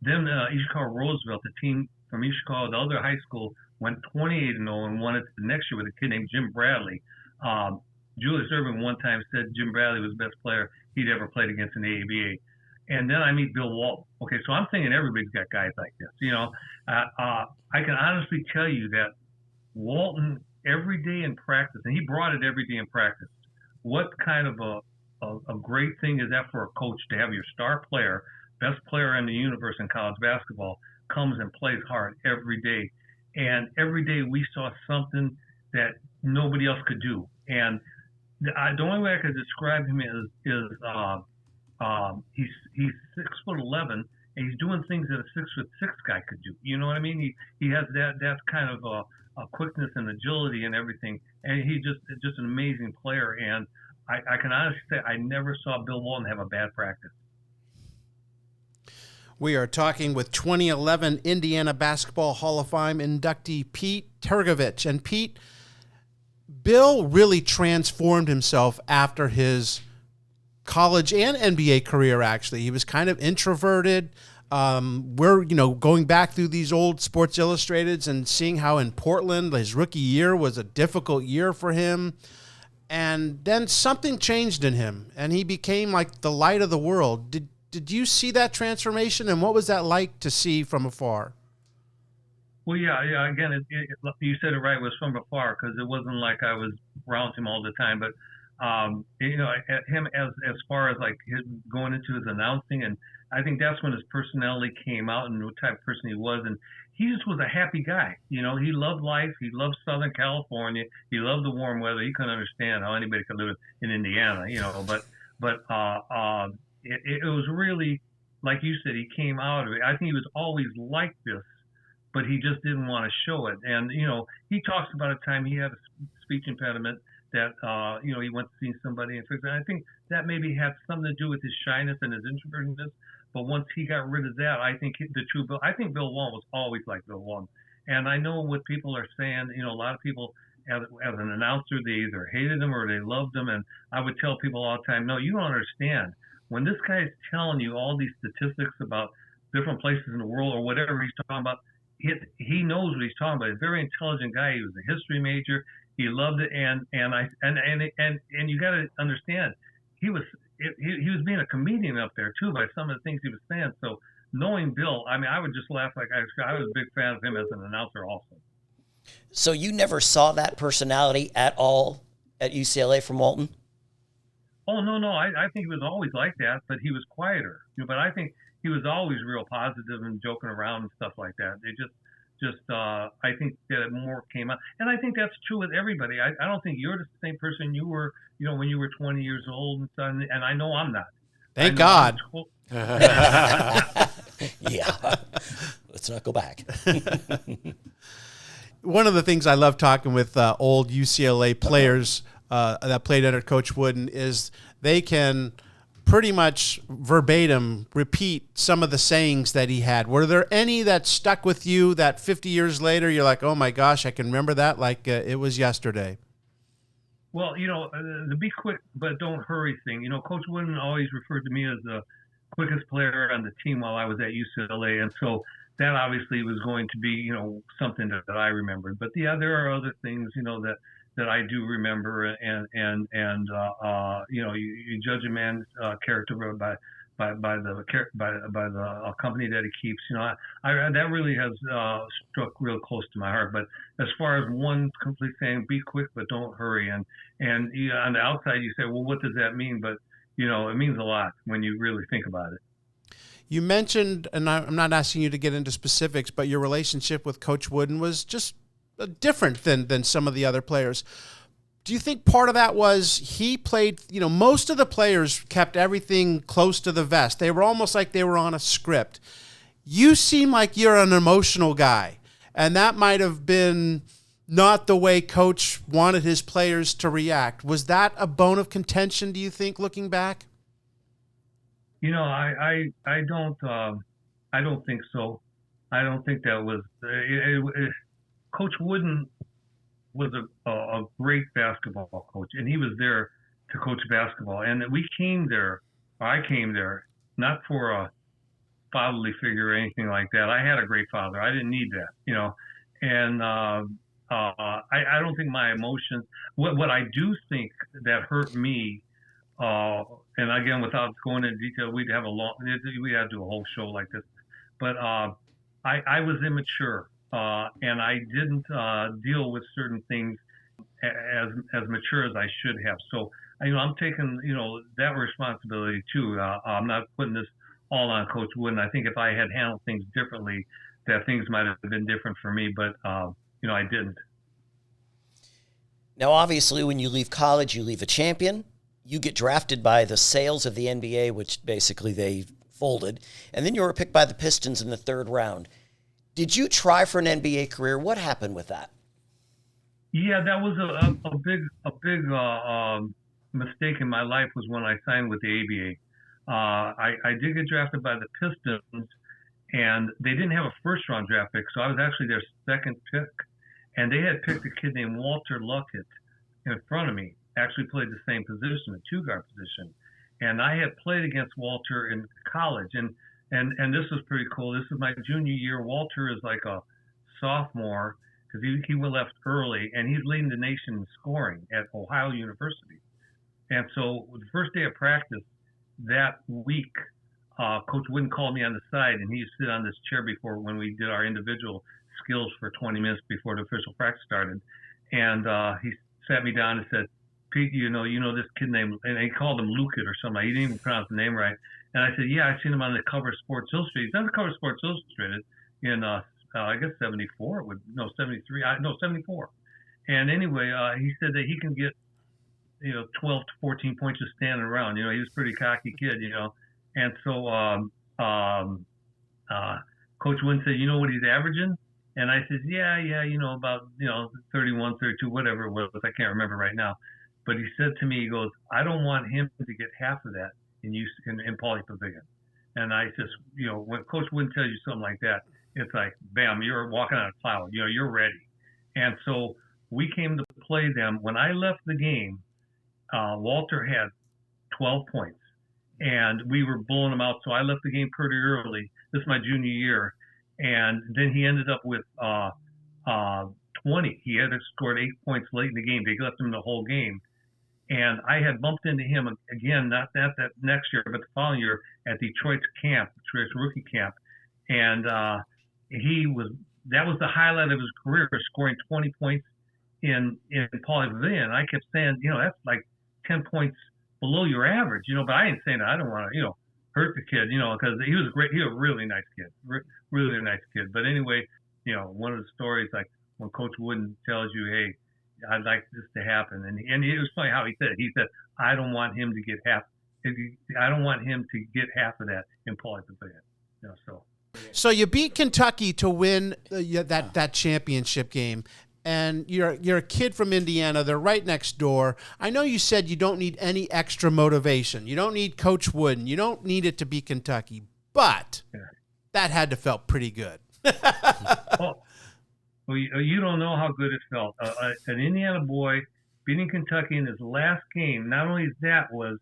Then East Chicago Roosevelt, the team from East Chicago, the other high school, went 28-0 and won it the next year with a kid named Jim Bradley. Julius Erving one time said Jim Bradley was the best player he'd ever played against in the ABA. And then I meet Bill Walton. Okay, so I'm thinking everybody's got guys like this. I can honestly tell you that Walton, every day in practice, and he brought it every day in practice. What kind of a great thing is that for a coach to have your star player, best player in the universe in college basketball, comes and plays hard every day. And every day we saw something that nobody else could do. And the only way I could describe him is he's 6'11", and he's doing things that a 6'6" guy could do. You know what I mean? He has that kind of a quickness and agility and everything, and he's just an amazing player. And I can honestly say I never saw Bill Walton have a bad practice. We are talking with 2011 Indiana Basketball Hall of Fame inductee Pete Trgovich. And Pete, Bill really transformed himself after his college and NBA career, actually. He was kind of introverted. We're, going back through these old Sports Illustrateds and seeing how in Portland his rookie year was a difficult year for him. And then something changed in him, and he became like the light of the world. Did you see that transformation, and what was that like to see from afar? Well, yeah. Again, you said it right. It was from afar because it wasn't like I was around him all the time. But him as far as like his going into his announcing, and I think that's when his personality came out and what type of person he was. And he just was a happy guy. He loved life. He loved Southern California. He loved the warm weather. He couldn't understand how anybody could live in Indiana. But it was really, like you said, he came out of it. I think he was always like this, but he just didn't want to show it. And, he talks about a time he had a speech impediment that, he went to see somebody and fixed it. And I think that maybe had something to do with his shyness and his introvertedness. But once he got rid of that, I think I think Bill Walton was always like Bill Walton. And I know what people are saying, a lot of people as an announcer, they either hated him or they loved him. And I would tell people all the time, no, you don't understand. When this guy is telling you all these statistics about different places in the world or whatever he's talking about, he knows what he's talking about. He's a very intelligent guy. He was a history major. He loved it. And you got to understand, he was being a comedian up there too by some of the things he was saying. So knowing Bill, I would just laugh like I was a big fan of him as an announcer also. So you never saw that personality at all at UCLA from Walton? Oh, no. I think he was always like that, but he was quieter. But I think he was always real positive and joking around and stuff like that. It just I think that more came out. And I think that's true with everybody. I don't think you're the same person you were, when you were 20 years old and stuff. And I know I'm not. Thank God. Yeah. Let's not go back. One of the things I love talking with old UCLA players that played under Coach Wooden is they can pretty much verbatim repeat some of the sayings that he had. Were there any that stuck with you that 50 years later you're like, oh my gosh, I can remember that like it was yesterday? Well, the be quick but don't hurry thing. Coach Wooden always referred to me as the quickest player on the team while I was at UCLA, and so that obviously was going to be, something that I remembered. But yeah, there are other things, that I do remember, and you judge a man's character by the company that he keeps. That really has struck real close to my heart. But as far as one complete saying, be quick but don't hurry, and on the outside you say, well, what does that mean? But it means a lot when you really think about it. You mentioned, and I'm not asking you to get into specifics, but your relationship with Coach Wooden was just different than some of the other players. Do you think part of that was he played, most of the players kept everything close to the vest. They were almost like they were on a script. You seem like you're an emotional guy, and that might have been not the way Coach wanted his players to react. Was that a bone of contention, do you think, looking back? I don't think so. I don't think that was Coach Wooden was a great basketball coach, and he was there to coach basketball. And I came there not for a fatherly figure or anything like that. I had a great father. I didn't need that, And I don't think my emotions. What I do think that hurt me. And again, without going into detail, we'd had to do a whole show like this. But I was immature, and I didn't deal with certain things as mature as I should have. So, I'm taking that responsibility too. I'm not putting this all on Coach Wooden. I think if I had handled things differently, that things might have been different for me. But I didn't. Now, obviously, when you leave college, you leave a champion. You get drafted by the Sales of the NBA, which basically they folded, and then you were picked by the Pistons in the 3rd round. Did you try for an NBA career? What happened with that? Yeah, that was a big mistake in my life was when I signed with the ABA. I did get drafted by the Pistons, and they didn't have a first-round draft pick, so I was actually their 2nd pick, and they had picked a kid named Walter Luckett in front of me. Actually played the same position, a 2-guard position. And I had played against Walter in college. And this was pretty cool. This is my junior year. Walter is like a sophomore because he left early, and he's leading the nation in scoring at Ohio University. And so the first day of practice that week, Coach Wooden called me on the side, and he used to sit on this chair before when we did our individual skills for 20 minutes before the official practice started. And he sat me down and said, Pete, this kid named, and he called him Lukic or something. He didn't even pronounce the name right. And I said, yeah, I seen him on the cover of Sports Illustrated. He's on the cover of Sports Illustrated in, I guess 74. 74. And anyway, he said that he can get, 12 to 14 points just standing around. He was a pretty cocky kid, And so Coach Wooden said, you know what he's averaging? And I said, yeah, about 31, 32, whatever it was. I can't remember right now. But he said to me, he goes, I don't want him to get half of that in Pauley Pavilion. And I just, when Coach Wooden tells you something like that, it's like, bam, you're walking on a cloud. You're ready. And so we came to play them. When I left the game, Walter had 12 points, and we were blowing them out. So I left the game pretty early. This is my junior year. And then he ended up with 20. He had scored 8 points late in the game. They left him the whole game. And I had bumped into him again, not that next year, but the following year at Detroit's camp, Detroit's rookie camp. And that was the highlight of his career, scoring 20 points in Pauley Pavilion. I kept saying, that's like 10 points below your average, but I ain't saying that. I don't want to, hurt the kid, because he was great. He was a really nice kid, really nice kid. But anyway, one of the stories, like when Coach Wooden tells you, hey, I'd like this to happen. And it was funny how he said it. He said, I don't want him to get half. I don't want him to get half of that in Pauley Pavilion. So you beat Kentucky to win that championship game. And you're a kid from Indiana. They're right next door. I know you said you don't need any extra motivation. You don't need Coach Wooden. You don't need it to be Kentucky. But that had to felt pretty good. Well, you don't know how good it felt. An Indiana boy beating Kentucky in his last game. Not only that was,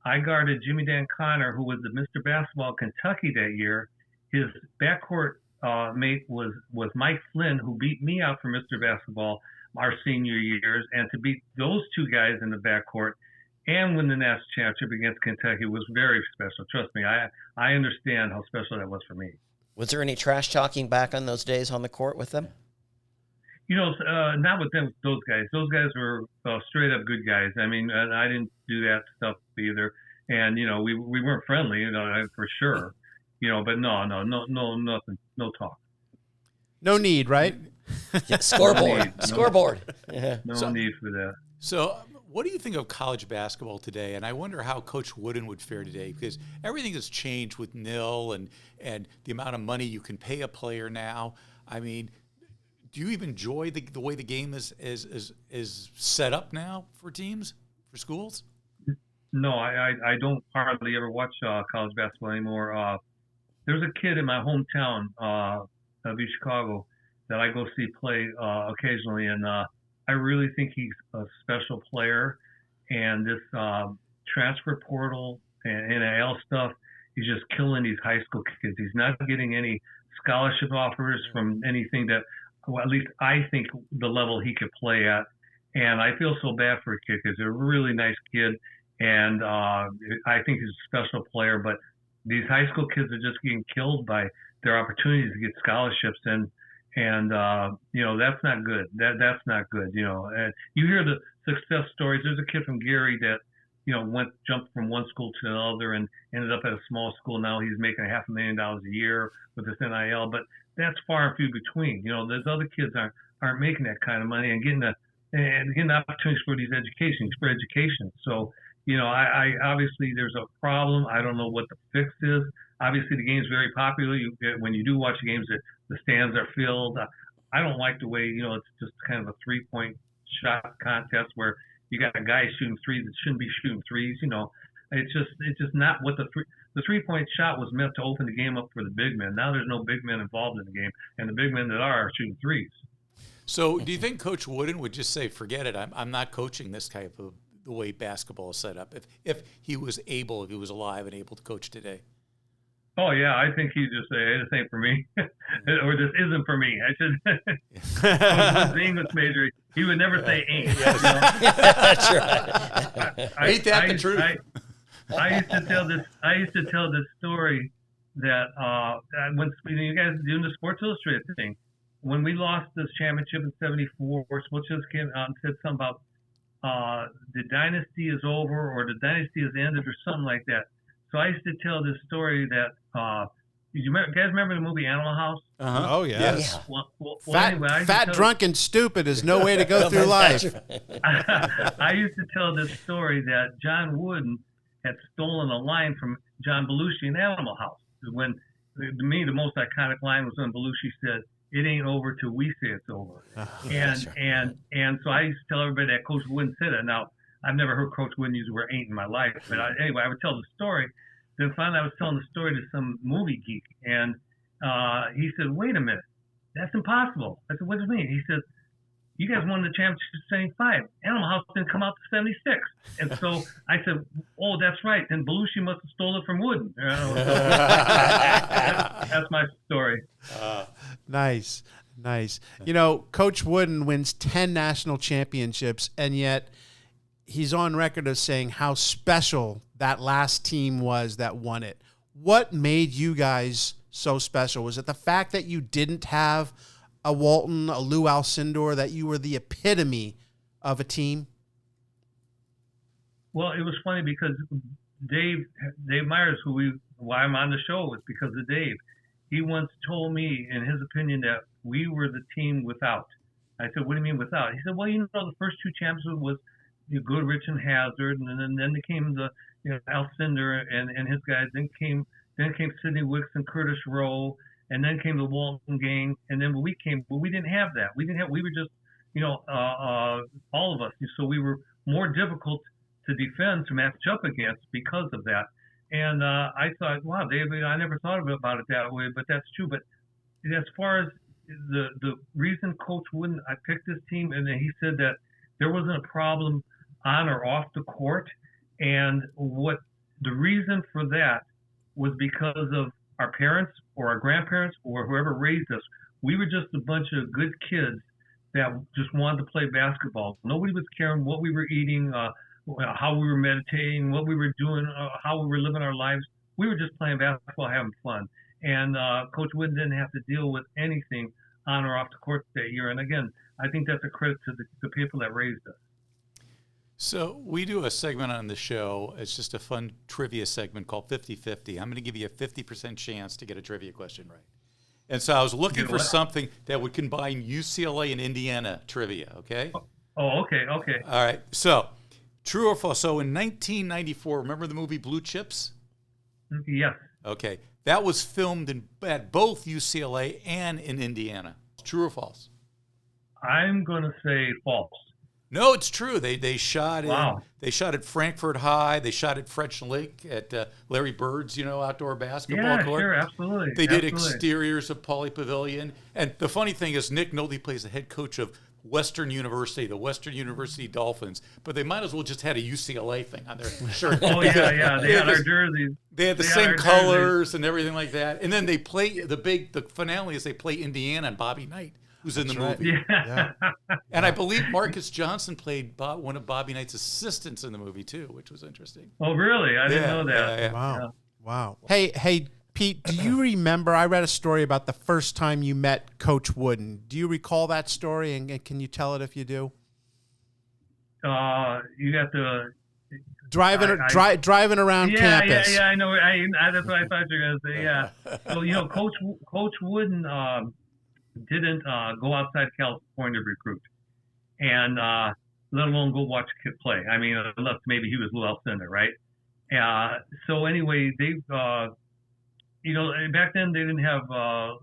I guarded Jimmy Dan Connor, who was the Mr. Basketball Kentucky that year. His backcourt mate was Mike Flynn, who beat me out for Mr. Basketball our senior years. And to beat those two guys in the backcourt and win the national championship against Kentucky was very special. Trust me, I understand how special that was for me. Was there any trash talking back on those days on the court with them? Not with them, those guys. Those guys were straight up good guys. I mean, I didn't do that stuff either. And, we weren't friendly, for sure. But no, nothing, no talk. No need, right? Yeah, scoreboard. No need for that. So what do you think of college basketball today? And I wonder how Coach Wooden would fare today, because everything has changed with NIL and the amount of money you can pay a player now. I mean, do you even enjoy the way the game is set up now for teams, for schools? No, I don't hardly ever watch college basketball anymore. There's a kid in my hometown of East Chicago that I go see play occasionally, and I really think he's a special player. And this transfer portal and NIL stuff is just killing these high school kids. He's not getting any scholarship offers from anything that, well, at least I think the level he could play at. And I feel so bad for a kid because he's a really nice kid. And I think he's a special player, but these high school kids are just getting killed by their opportunities to get scholarships. And that's not good. That's not good. And you hear the success stories. There's a kid from Gary that, jumped from one school to another and ended up at a small school. Now he's making $500,000 a year with this NIL, but that's far and few between. There's other kids aren't making that kind of money and getting the opportunities for these education. So, I obviously there's a problem. I don't know what the fix is. Obviously the game's very popular. When you do watch the games, the stands are filled. I don't like the way, it's just kind of a 3-point shot contest where you got a guy shooting threes that shouldn't be shooting threes. It's just not what the 3-point shot was meant to open the game up for the big men. Now there's no big men involved in the game, and the big men that are shooting threes. So do you think Coach Wooden would just say, forget it, I'm not coaching this type of the way basketball is set up, if he was alive and able to coach today? Oh, yeah, I think he'd just say, hey, this ain't for me, or this isn't for me. I should. The English major, he would never say ain't. That's right. Ain't that the truth? I used to tell this story that when you guys are doing the Sports Illustrated thing, when we lost this championship in '74, Sports Illustrated came out and said something about the dynasty is over or the dynasty has ended or something like that. So I used to tell this story that you guys remember the movie Animal House? Uh-huh. Oh, yeah. Yes. Fat, drunk, and stupid is no way to go through life. I used to tell this story that John Wooden had stolen a line from John Belushi in Animal House. When, to me, the most iconic line was when Belushi said, "It ain't over till we say it's over." And so I used to tell everybody that Coach Wooden said it. Now, I've never heard Coach Wooden use the word "ain't" in my life, but anyway, I would tell the story. Then finally, I was telling the story to some movie geek, and he said, "Wait a minute, that's impossible." I said, "What does it mean?" He said, "You guys won the championship in '75. Animal House didn't come out to '76." And so I said, "Oh, that's right. Then Belushi must have stole it from Wooden." That's my story. Nice. You know, Coach Wooden wins 10 national championships, and yet he's on record as saying how special that last team was that won it. What made you guys so special? Was it the fact that you didn't have a Walton, a Lou Alcindor, that you were the epitome of a team? Well, it was funny because Dave Meyers, why I'm on the show, was because of Dave. He once told me, in his opinion, that we were the team without. I said, "What do you mean without?" He said, "Well, the first two championships was Goodrich and Hazard, and then they came the Alcindor and his guys. Then came Sidney Wicks and Curtis Rowe, and then came the Walton gang. And then when we came, we didn't have that. We were just, all of us. So we were more difficult to defend, to match up against because of that." And I thought, wow, David, I never thought about it that way, but that's true. But as far as the reason Coach Wooden, I picked this team, and then he said that there wasn't a problem on or off the court. And what the reason for that was because of our parents or our grandparents or whoever raised us. We were just a bunch of good kids that just wanted to play basketball. Nobody was caring what we were eating, how we were meditating, what we were doing, how we were living our lives. We were just playing basketball, having fun. And Coach Wooden didn't have to deal with anything on or off the court that year. And again, I think that's a credit to the people that raised us. So we do a segment on the show. It's just a fun trivia segment called 50-50. I'm going to give you a 50% chance to get a trivia question right. And so I was looking for something that would combine UCLA and Indiana trivia, okay? Oh, okay. All right. So, true or false? So in 1994, remember the movie Blue Chips? Yes. Okay. That was filmed at both UCLA and in Indiana. True or false? I'm going to say false. No, it's true. They shot Wow. They shot at Frankfurt High. They shot at French Lake at Larry Bird's, outdoor basketball court. Yeah, sure, absolutely. They did exteriors of Pauley Pavilion. And the funny thing is, Nick Nolte plays the head coach of Western University, the Western University Dolphins, but they might as well just had a UCLA thing on their shirt. Oh yeah. They had our jerseys. They had the same colors and everything like that. And then they play the finale is they play Indiana and Bobby Knight, who's in the movie. Yeah. And I believe Marcus Johnson played one of Bobby Knight's assistants in the movie too, which was interesting. Oh really? I didn't know that. Yeah. Wow. Hey, Pete, do you remember, I read a story about the first time you met Coach Wooden. Do you recall that story, and can you tell it if you do? You got the... Driving around campus. Yeah, I know. That's what I thought you were going to say, yeah. So, Coach Wooden didn't go outside California to recruit, and let alone go watch a kid play. I mean, unless maybe he was Lou Alcindor, right? So anyway, they... back then they didn't have, the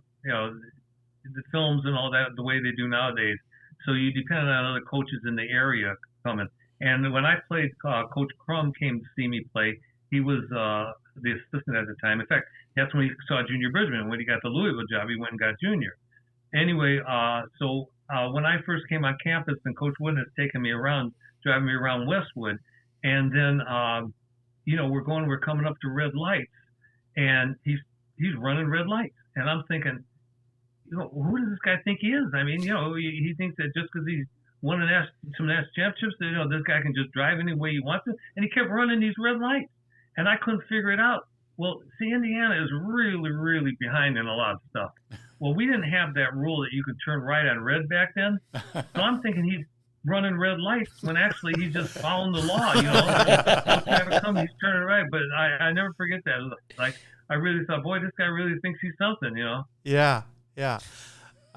films and all that the way they do nowadays. So you depended on other coaches in the area coming. And when I played, Coach Crum came to see me play. He was the assistant at the time. In fact, that's when he saw Junior Bridgman. When he got the Louisville job, he went and got Junior. Anyway, so when I first came on campus, and Coach Wooden has taken me around, driving me around Westwood, and then, we're coming up to red lights. And he's running red lights, and I'm thinking, who does this guy think he is? I mean, he thinks that just because he's won some national championships, that this guy can just drive any way he wants to. And he kept running these red lights, and I couldn't figure it out. Well, see, Indiana is really, really behind in a lot of stuff. Well, we didn't have that rule that you could turn right on red back then, so I'm thinking he's running red lights when actually he's just following the law, he's turning right. But I never forget that. Like, I really thought, boy, this guy really thinks he's something, Yeah.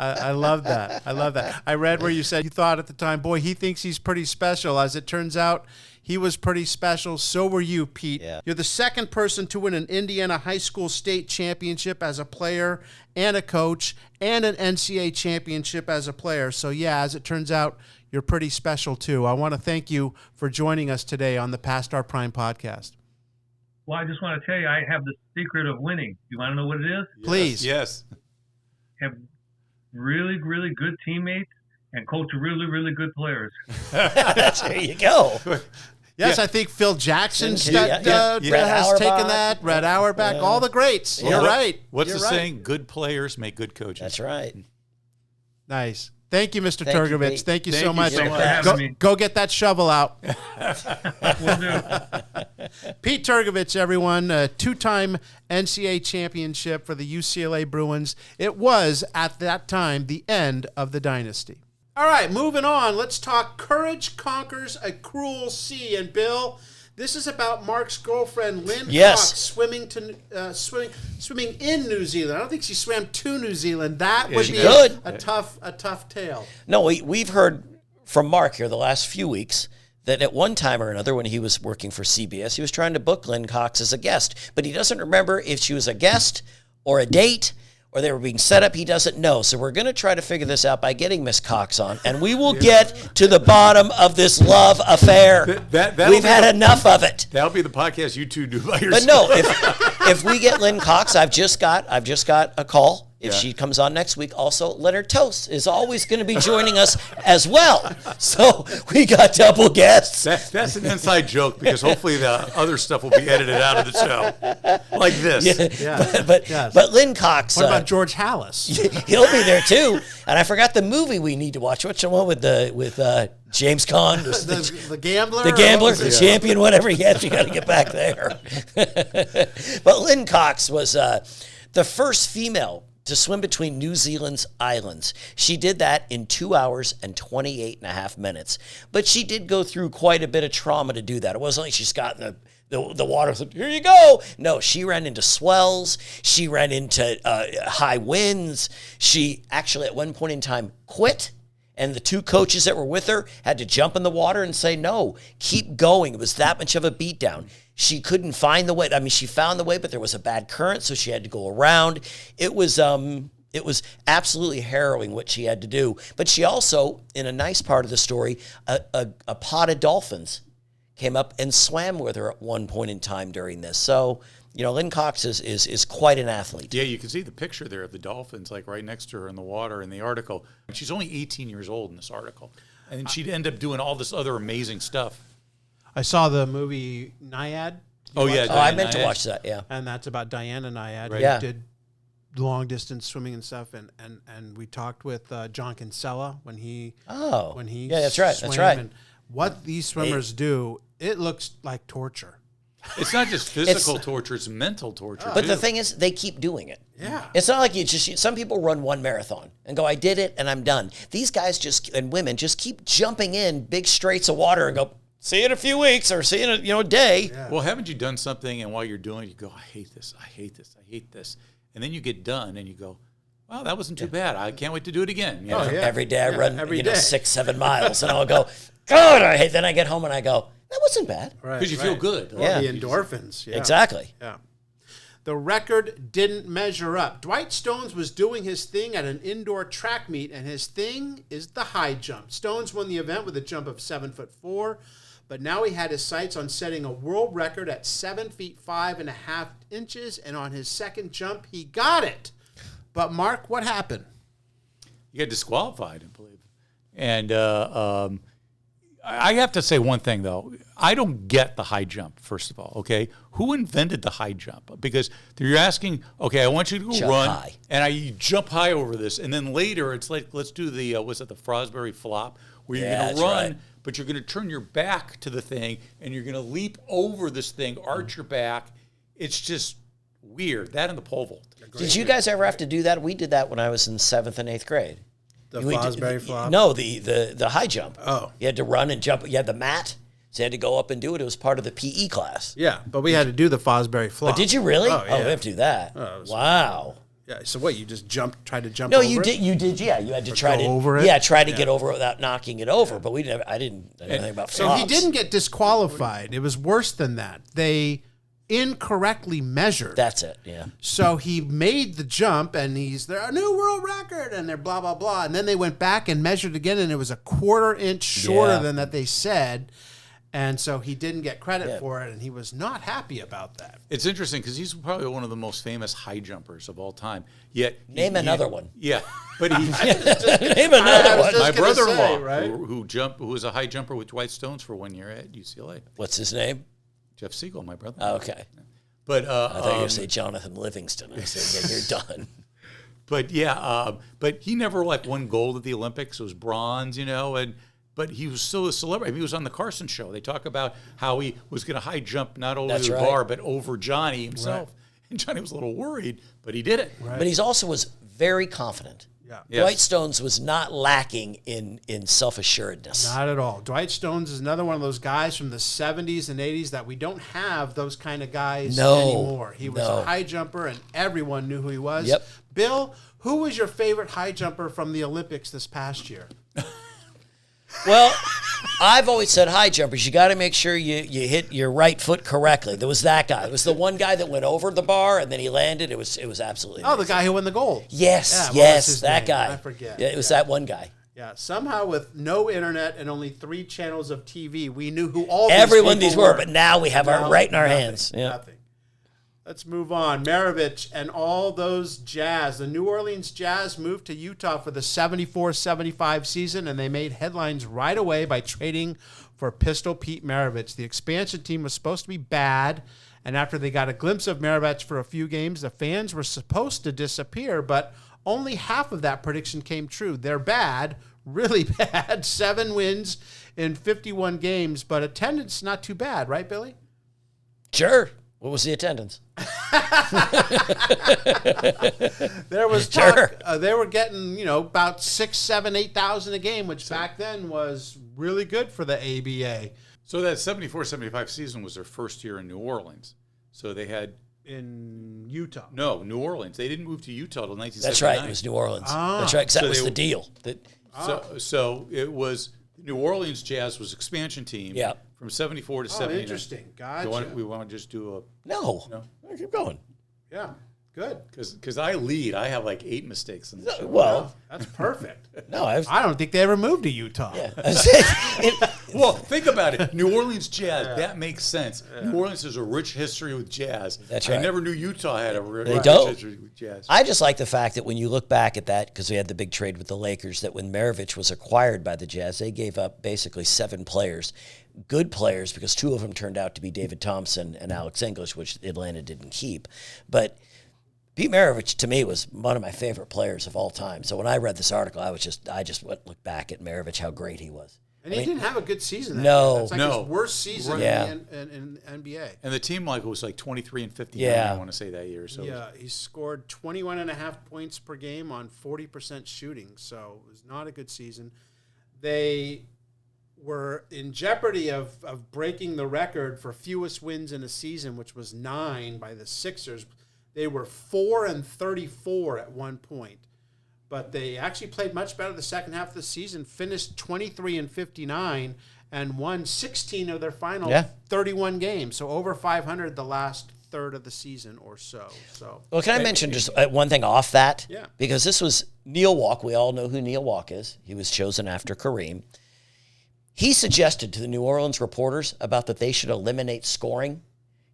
I love that. I love that. I read where you said you thought at the time, boy, he thinks he's pretty special. As it turns out, he was pretty special. So were you, Pete. Yeah. You're the second person to win an Indiana high school state championship as a player and a coach, and an NCAA championship as a player. So, yeah, as it turns out, you're pretty special, too. I want to thank you for joining us today on the Past Our Prime podcast. Well, I just want to tell you, I have the secret of winning. You want to know what it is? Please. Yes. Have really, really good teammates and coach really, really good players. There you go. Yes, I think Phil Jackson Red has Auerbach. taken that. Red Auerbach, all the greats. You're right. What's You're the right. saying? Good players make good coaches. That's right. Nice. Thank you, Mr. Thank you, Trgovich. Pete. Thank you Thank so you much. so much. Thanks for having me. Go get that shovel out. Will do. Pete Trgovich, everyone, a two-time NCAA championship for the UCLA Bruins. It was, at that time, the end of the dynasty. All right, moving on. Let's talk Courage Conquers a Cruel Sea. And, Bill, this is about Mark's girlfriend, Lynn Yes. Cox, swimming in New Zealand. I don't think she swam to New Zealand. That would she be did. a tough tale. No, we've heard from Mark here the last few weeks that at one time or another when he was working for CBS, he was trying to book Lynn Cox as a guest, but he doesn't remember if she was a guest or a date or they were being set up. He doesn't know. So we're going to try to figure this out by getting Miss Cox on, and we will get to the bottom of this love affair. We've had enough of it. That'll be the podcast you two do by yourself. But no, if we get Lynn Cox, I've just got a call. If she comes on next week, also Leonard Toast is always going to be joining us as well. So we got double guests. That's an inside joke because hopefully the other stuff will be edited out of the show, like this. Yeah. But Lynn Cox. What about George Hallis? He'll be there too. And I forgot the movie we need to watch. What's the one with James Caan? The Gambler? The Gambler, the Champion, whatever he has. You got to get back there. But Lynn Cox was the first female to swim between New Zealand's islands. She did that in 2 hours and 28 and a half minutes. But she did go through quite a bit of trauma to do that. It wasn't like she just got in the water, said, here you go. No, she ran into swells. She ran into high winds. She actually at one point in time quit. And the two coaches that were with her had to jump in the water and say, no, keep going. It was that much of a beatdown. She couldn't find the way. I mean, she found the way, but there was a bad current, so she had to go around. It was absolutely harrowing what she had to do. But she also, in a nice part of the story, a pod of dolphins came up and swam with her at one point in time during this. So, you know, Lynn Cox is quite an athlete. Yeah, you can see the picture there of the dolphins, like right next to her in the water in the article. She's only 18 years old in this article. And she'd end up doing all this other amazing stuff. I saw the movie Naiad. Oh, yeah. I meant to watch that, yeah. And that's about Diana Naiad, Right. who Yeah. did long distance swimming and stuff. And we talked with John Kinsella when he Yeah, that's right. swam. That's right. And what these swimmers do, it looks like torture. It's not just physical torture, it's mental torture, But too. the thing is, they keep doing it. Yeah. It's not like some people run one marathon and go, I did it and I'm done. These guys and women just keep jumping in big straights of water and go, see you in a few weeks or see you in a day. Yeah. Well, haven't you done something and while you're doing it, you go, I hate this, I hate this, I hate this. And then you get done and you go, wow, that wasn't too bad. I can't wait to do it again. You know? yeah. Every day I run every day. 6-7 miles and I'll go, God, I hate. Then I get home and I go, that wasn't bad. Right. Because you feel good. Yeah. The endorphins. Yeah. Exactly. Yeah. The record didn't measure up. Dwight Stones was doing his thing at an indoor track meet, and his thing is the high jump. Stones won the event with a jump of 7'4", but now he had his sights on setting a world record at 7 feet 5.5 and on his second jump, he got it. But Mark, what happened? You got disqualified, I believe. And I have to say one thing, though. I don't get the high jump, first of all, okay? Who invented the high jump? Because you're asking, okay, I want you to go Jump run, high. and you jump high over this, and then later it's like, let's do the, the Frosbury flop, where you're going that's to run, right. but you're going to turn your back to the thing, and you're going to leap over this thing, arch your back. It's just weird. That and the pole vault. Did you guys ever have to do that? We did that when I was in 7th and 8th grade. The We did- Fosbury flop? No, the high jump. Oh. You had to run and jump. You had the mat, so you had to go up and do it. It was part of the PE class. Yeah, but we had to do the Fosbury flop. But did you really? Oh, yeah. We have to do that. Oh, it was- Wow. Yeah. So what? You just tried to jump No, over you it? did. You did. Yeah, you had to try go to over it? Yeah, try to get over it without knocking it over. But we didn't. I didn't know anything about So flops. he didn't get disqualified. It was worse than that. They incorrectly measured. That's it. Yeah. So he made the jump, and he's there, a new world record, and they're blah, blah, blah. And then they went back and measured again, and it was a quarter inch shorter than that they said. And so he didn't get credit for it, and he was not happy about that. It's interesting because he's probably one of the most famous high jumpers of all time. Yet Name another one. Yeah, but he. Name another one. My gonna say, brother-in-law, right? who was a high jumper with Dwight Stones for 1 year at UCLA. What's his name? Jeff Siegel, my brother. Oh, okay. But I thought you were going to say Jonathan Livingston. I said, yeah, you're done. But yeah, but he never won gold at the Olympics. It was bronze, but he was still a celebrity. He was on the Carson show. They talk about how he was going to high jump not only That's the right. bar but over Johnny himself. Right. And Johnny was a little worried, but he did it. Right. But he's also was very confident. Yeah. Yes. Dwight Stones was not lacking in self-assuredness. Not at all. Dwight Stones is another one of those guys from the 70s and 80s that we don't have those kind of guys anymore. He was a high jumper, and everyone knew who he was. Yep. Bill, who was your favorite high jumper from the Olympics this past year? Well, I've always said high jumpers, you got to make sure you hit your right foot correctly. There was that guy. It was the one guy that went over the bar and then he landed. It was absolutely amazing. Oh, the guy who won the gold. Yes, Yeah, what was yes, his that name? guy. I forget. Yeah, it was that one guy. Yeah, somehow with no internet and only 3 channels of TV, we knew who all Everyone these these people were, but now we have our right in our nothing, hands. Yeah. Nothing. Let's move on. Maravich and all those Jazz. The New Orleans Jazz moved to Utah for the 74-75 season, and they made headlines right away by trading for Pistol Pete Maravich. The expansion team was supposed to be bad, and after they got a glimpse of Maravich for a few games, the fans were supposed to disappear, but only half of that prediction came true. They're bad, really bad, 7 wins in 51 games, but attendance not too bad, right, Billy? Sure. What was the attendance? There was talk. Sure. They were getting, about 6, 7, 8,000 a game, which back then was really good for the ABA. So that 74-75 season was their first year in New Orleans. So they had In Utah. No, New Orleans. They didn't move to Utah until 1979. That's right. It was New Orleans. That's right, because that So was they- the deal. So it was New Orleans Jazz was expansion team. Yeah. From 74 to Oh, 79. interesting. We Gotcha. want to just do No. Keep going. Yeah, good. because I lead. I have like 8 mistakes in the show. Well, That's perfect. no, I was. I don't think they ever moved to Utah. Yeah. Well, think about it. New Orleans Jazz, that makes sense. New Orleans has a rich history with jazz. That's I right. never knew Utah had a rich don't. history with jazz. I just like the fact that when you look back at that, because we had the big trade with the Lakers, that when Maravich was acquired by the Jazz, they gave up basically 7 players, good players, because 2 of them turned out to be David Thompson and Alex English, which Atlanta didn't keep. But Pete Maravich, to me, was one of my favorite players of all time. So when I read this article, I just looked back at Maravich, how great he was. And he didn't have a good season. That No. year. That's like No. his worst season Yeah. in NBA. And the team was like 23 and 59, Yeah. I want to say that year. So Yeah, he scored 21.5 points per game on 40% shooting, so it was not a good season. They were in jeopardy of breaking the record for fewest wins in a season, which was 9 by the Sixers. They were 4-34 at one point, but they actually played much better the second half of the season, finished 23-59, and won 16 of their final 31 games, so over 500 the last third of the season or so. Well, can I mention just one thing off that? Yeah. Because this was Neil Walk. We all know who Neil Walk is. He was chosen after Kareem. He suggested to the New Orleans reporters about that they should eliminate scoring.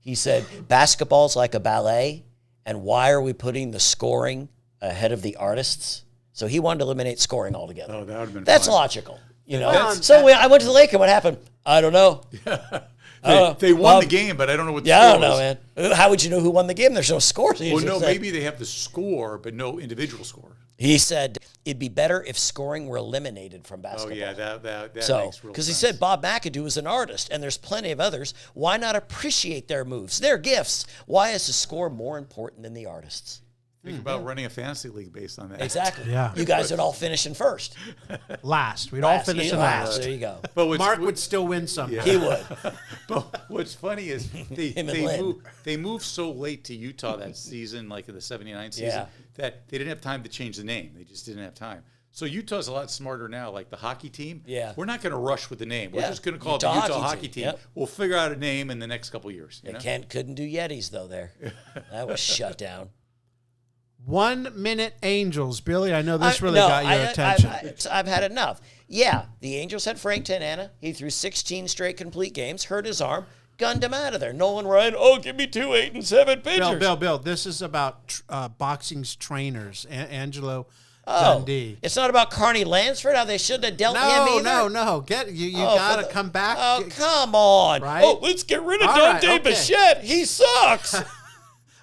He said, basketball's like a ballet, and why are we putting the scoring ahead of the artists? So he wanted to eliminate scoring altogether. Oh, that would have been That's fun. logical. That's- I went to the lake, and what happened? I don't know. They won the game, but I don't know what the Yeah, score I don't know, was. man. How would you know who won the game? There's no scores. Well, no, maybe they have the score, but no individual score. He said it'd be better if scoring were eliminated from Oh, basketball. yeah, that So, makes real because he sense. said Bob McAdoo is an artist, and there's plenty of others. Why not appreciate their moves, their gifts? Why is the score more important than the artists? Think about running a fantasy league based on that. Exactly. Yeah. You guys would all finish in first. Last. We'd all finish in last. There you go. But what's- Mark would still win somehow. He would. But what's funny is Him and Lynn. they moved so late to Utah that season, like in the 79 season, Yeah. that they didn't have time to change the name. They just didn't have time. So Utah's a lot smarter now, like the hockey team. Yeah. We're not going to rush with the name. We're Yeah. just going to call it the Utah Utah hockey hockey team. team. Yep. We'll figure out a name in the next couple of years. You know? Kent couldn't do Yetis, though, there. That was shut down. 1 minute Angels. Billy, I know this really got your attention. I've had enough. Yeah, the Angels had Frank Tanana. He threw 16 straight complete games, hurt his arm, gunned him out of there. Nolan Ryan, give me 2 8 and 7 pitchers. Bill, this is about boxing's trainers. Angelo Dundee. It's not about Carney Lansford, how they shouldn't have dealt him either? No. You got to come back. Oh, come on. Right? Oh, let's get rid of All Dante right, okay. Bichette. He sucks.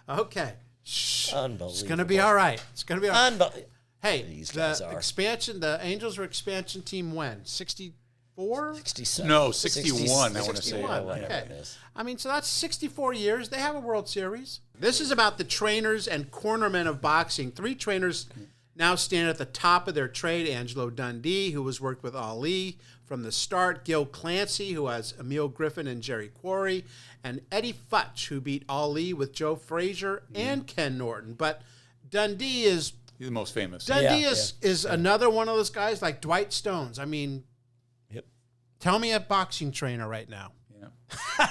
Okay. Shh. Unbelievable. It's going to be all right. It's going to be all right. Hey, These guys the are. expansion, the Angels were expansion team when? 64? 67. No, 61, I want to say. 61, Whatever okay. it is. I mean, so that's 64 years. They have a World Series. This is about the trainers and cornermen of boxing. 3 trainers now stand at the top of their trade. Angelo Dundee, who has worked with Ali from the start. Gil Clancy, who has Emil Griffin and Jerry Quarry. And Eddie Futch, who beat Ali with Joe Frazier and Ken Norton. But Dundee is... He's the most famous. Dundee is another one of those guys like Dwight Stones. I mean... Yep. Tell me a boxing trainer right now.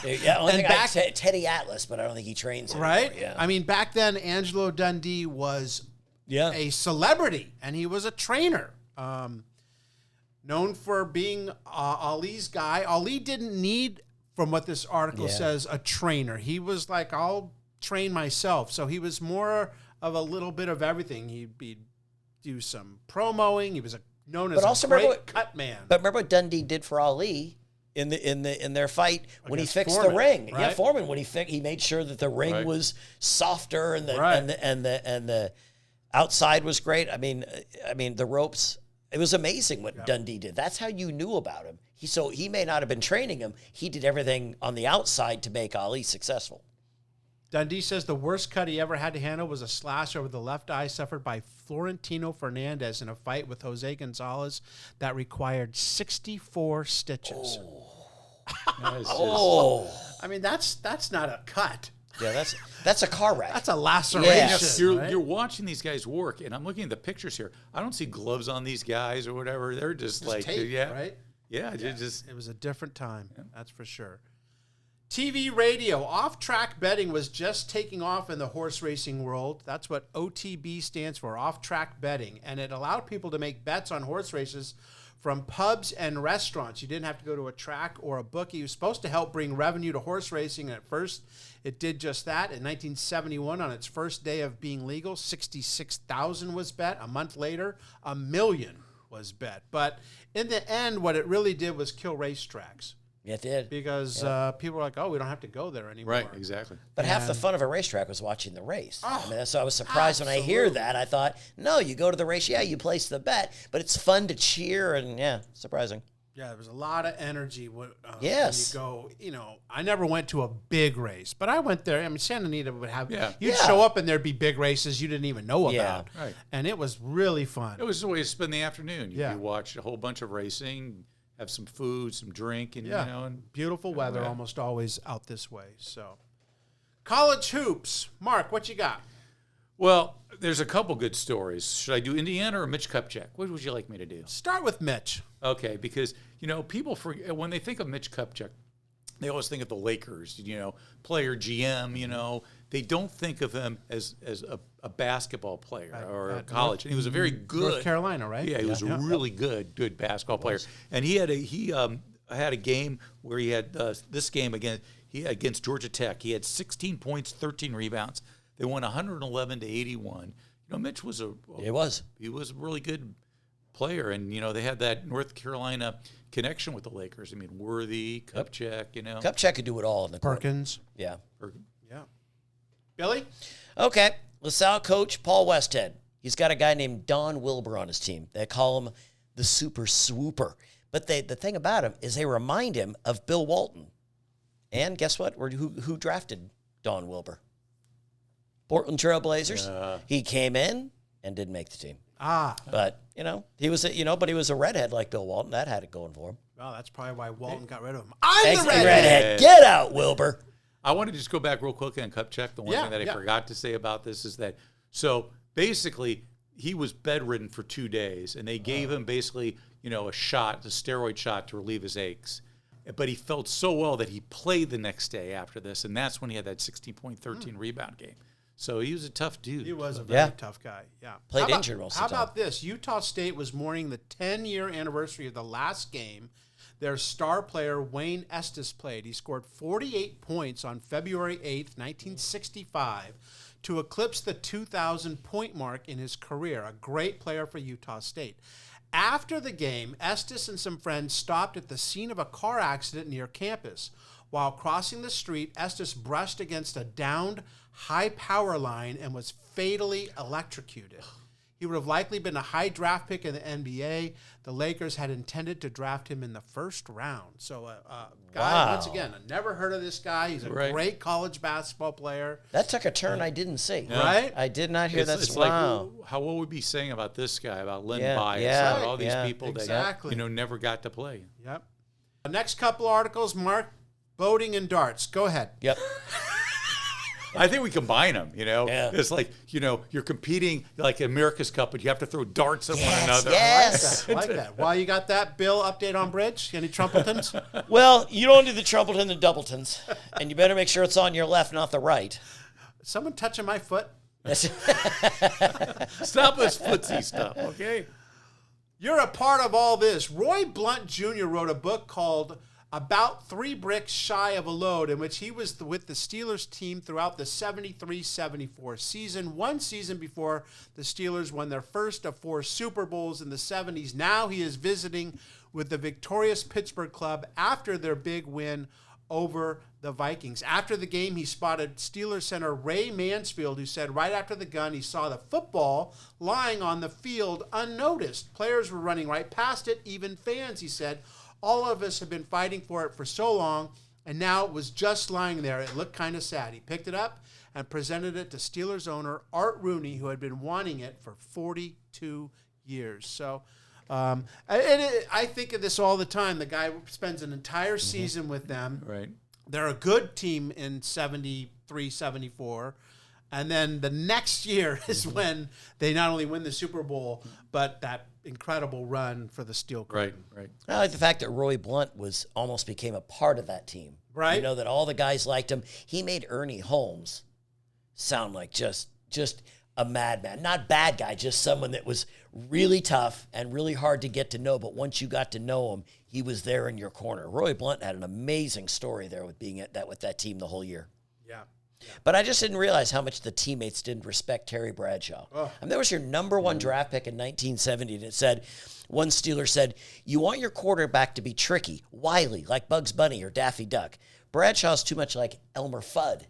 Yeah, only thing back- Teddy Atlas, but I don't think he trains anymore. Right? Yeah. I mean, back then, Angelo Dundee was yeah. a celebrity, and he was a trainer. Known for being Ali's guy. Ali didn't need, from what this article says, a trainer. He was like, I'll train myself. So he was more of a little bit of everything. He'd do some promoing. He was known as a great cut man. But remember what Dundee did for Ali in their fight when he Against fixed Foreman, the ring. right? Yeah, Foreman when he made sure that the ring was softer and the outside was great. I mean the ropes. It was amazing what Dundee did. That's how you knew about him. He may not have been training him. He did everything on the outside to make Ali successful. Dundee says the worst cut he ever had to handle was a slash over the left eye suffered by Florentino Fernandez in a fight with Jose Gonzalez that required 64 stitches. I mean, that's not a cut. Yeah, that's a car wreck. That's a laceration. You're watching these guys work, and I'm looking at the pictures here. I don't see gloves on these guys or whatever. They're just like, tape, right? Yeah, just it was a different time. That's for sure. TV radio. Off-track betting was just taking off in the horse racing world. That's what OTB stands for, off-track betting. And it allowed people to make bets on horse races from pubs and restaurants. You didn't have to go to a track or a bookie. It was supposed to help bring revenue to horse racing. And at first, it did just that. In 1971, on its first day of being legal, 66,000 was bet. A month later, 1 million was bet. But in the end, what it really did was kill racetracks. Yeah, it did. Because people were like, we don't have to go there anymore. right, exactly. But half the fun of a racetrack was watching the race. I mean, so I was surprised when I hear that. I thought, no, you go to the race, you place the bet, but it's fun to cheer and surprising. Yeah, there was a lot of energy when Yes. you go, I never went to a big race, but I went there. I mean, Santa Anita would have, you'd Yeah. show up and there'd be big races you didn't even know Yeah. about. Right. And it was really fun. It was a way to spend the afternoon. Yeah. You watch a whole bunch of racing, have some food, some drink, and and beautiful weather, almost always out this way. So, college hoops. Mark, what you got? well, there's a couple good stories. Should I do Indiana or Mitch Kupchak? What would you like me to do? Start with Mitch. Okay, because people forget when they think of Mitch Kupchak, they always think of the Lakers, player GM, they don't think of him as a basketball player or a college. And he was a very good North Carolina, right? Yeah, he was a really good basketball player. And he had a game where he had this game against Georgia Tech. He had 16 points, 13 rebounds. They won 111-81. Mitch was he was a really good player, and they had that North Carolina connection with the Lakers. I mean, Worthy, Kupchak, Kupchak could do it all in the court. Perkins. Yeah. Yeah. Billy? Okay. LaSalle coach Paul Westhead. He's got a guy named Don Wilbur on his team. They call him the Super Swooper. But the thing about him is they remind him of Bill Walton. And guess what? Who drafted Don Wilbur? Portland Trail Blazers. He came in and didn't make the team. But, he was a redhead like Bill Walton. That had it going for him. Well, that's probably why Walton got rid of him. I'm the redhead. Get out, Wilbur. I want to just go back real quick on Kupchak. The one thing that I forgot to say about this is that, so basically he was bedridden for 2 days, and they gave him basically, a steroid shot to relieve his aches. But he felt so well that he played the next day after this, and that's when he had that 16.13 rebound game. So he was a tough dude. He was a very tough guy. Yeah. Played injured most How of the time. about this? Utah State was mourning the 10-year anniversary of the last game. Their star player, Wayne Estes, played. He scored 48 points on February 8th, 1965, to eclipse the 2,000-point mark in his career. A great player for Utah State. After the game, Estes and some friends stopped at the scene of a car accident near campus. While crossing the street, Estes brushed against a downed high power line and was fatally electrocuted. He would have likely been a high draft pick in the NBA. The Lakers had intended to draft him in the first round. So, guy, once again, I never heard of this guy. He's a great college basketball player. That took a turn I didn't see. Yeah. Right? I did not hear that. It's Wow. like, what would we be saying about this guy, about Len Yeah, Bias, yeah, about all these yeah. people Exactly. that, never got to play? Yep. The next couple articles, Mark, boating and darts. Go ahead. Yep. I think we combine them, Yeah. It's like, you're competing like America's Cup, but you have to throw darts at one another. Yes. I like that. While you got that, Bill, update on bridge? Any Trumpletons? Well, you don't do the Trumpleton and Doubletons, and you better make sure it's on your left, not the right. Someone touching my foot? Stop this footsie stuff, okay? You're a part of all this. Roy Blunt Jr. wrote a book called About 3 Bricks Shy of a Load, in which he was with the Steelers team throughout the 73-74 season, one season before the Steelers won their first of 4 Super Bowls in the 70s. Now he is visiting with the victorious Pittsburgh club after their big win over the Vikings. After the game, he spotted Steelers center Ray Mansfield, who said right after the gun he saw the football lying on the field unnoticed. Players were running right past it, even fans, he said. All of us have been fighting for it for so long, and now it was just lying there. It looked kind of sad. He picked it up and presented it to Steelers owner Art Rooney, who had been wanting it for 42 years. So I think of this all the time. The guy spends an entire season with them. Right. They're a good team in 73, 74. And then the next year is when they not only win the Super Bowl, but that incredible run for the Steel Curtain. Right. I like the fact that Roy Blunt almost became a part of that team. Right. You know, that all the guys liked him. He made Ernie Holmes sound like just a madman. Not bad guy, just someone that was really tough and really hard to get to know. But once you got to know him, he was there in your corner. Roy Blunt had an amazing story there with being with that team the whole year. Yeah. But I just didn't realize how much the teammates didn't respect Terry Bradshaw. I mean, there was your number 1 draft pick in 1970, and it said, one Steeler said, you want your quarterback to be tricky, wily, like Bugs Bunny or Daffy Duck. Bradshaw's too much like Elmer Fudd.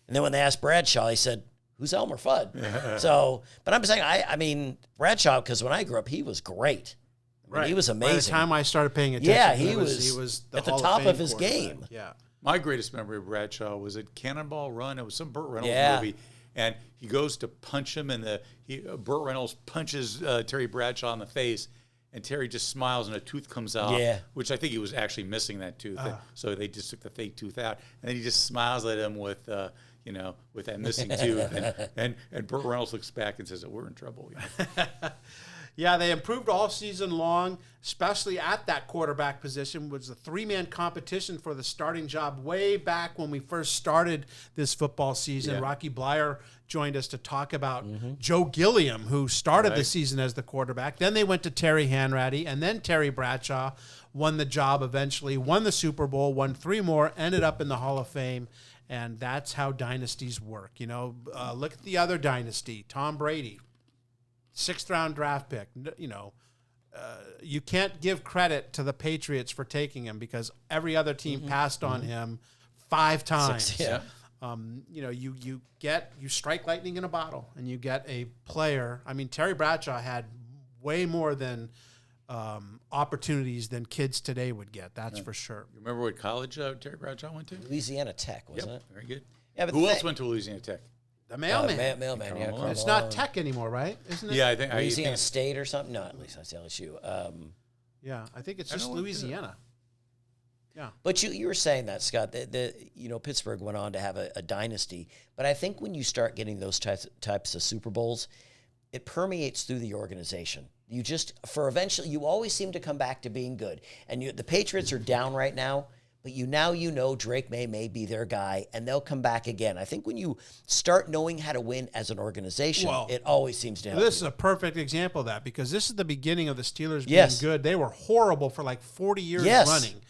And then when they asked Bradshaw, he said, who's Elmer Fudd? So, but I'm saying, I mean, Bradshaw, because when I grew up, he was great. I mean, he was amazing. By the time I started paying attention, Yeah, he he was was the at the Hall top Fame of his quarterback. game. Yeah. My greatest memory of Bradshaw was at Cannonball Run. It was some Burt Reynolds Yeah. movie, and he goes to punch him, and Burt Reynolds punches Terry Bradshaw in the face, and Terry just smiles, and a tooth comes out. Yeah. Which I think he was actually missing that tooth, so they just took the fake tooth out, and then he just smiles at him with that missing tooth, and Burt Reynolds looks back and says, "We're in trouble." Yeah, they improved all season long, especially at that quarterback position. It was a 3-man competition for the starting job way back when we first started this football season. Yeah. Rocky Blyer joined us to talk about Joe Gilliam, who started the Right. season as the quarterback. Then they went to Terry Hanratty, and then Terry Bradshaw won the job eventually, won the Super Bowl, won 3 more, ended up in the Hall of Fame. And that's how dynasties work. Look at the other dynasty, Tom Brady. 6th-round draft pick. You can't give credit to the Patriots for taking him because every other team passed on him 5 times. Yeah. You strike lightning in a bottle, and you get a player. I mean, Terry Bradshaw had way more than opportunities than kids today would get. That's for sure. You remember what college Terry Bradshaw went to? Louisiana Tech, wasn't it? Very good. Yeah, but Who the else thing- went to Louisiana Tech? The mailman. Mailman, yeah. Carl It's Malone. not Tech anymore, right? Isn't it? Yeah, I think Louisiana State or something? No, at least that's LSU. Yeah, I think it's I just don't know what- Louisiana. But you were saying that, Scott, that Pittsburgh went on to have a dynasty. But I think when you start getting those types of Super Bowls, it permeates through the organization. You just, for eventually, you always seem to come back to being good. And the Patriots are down right now, but you know Drake may be their guy, and they'll come back again. I think when you start knowing how to win as an organization, it always seems to help. This is a perfect example of that, because this is the beginning of the Steelers being Yes. good. They were horrible for like 40 years Yes. running,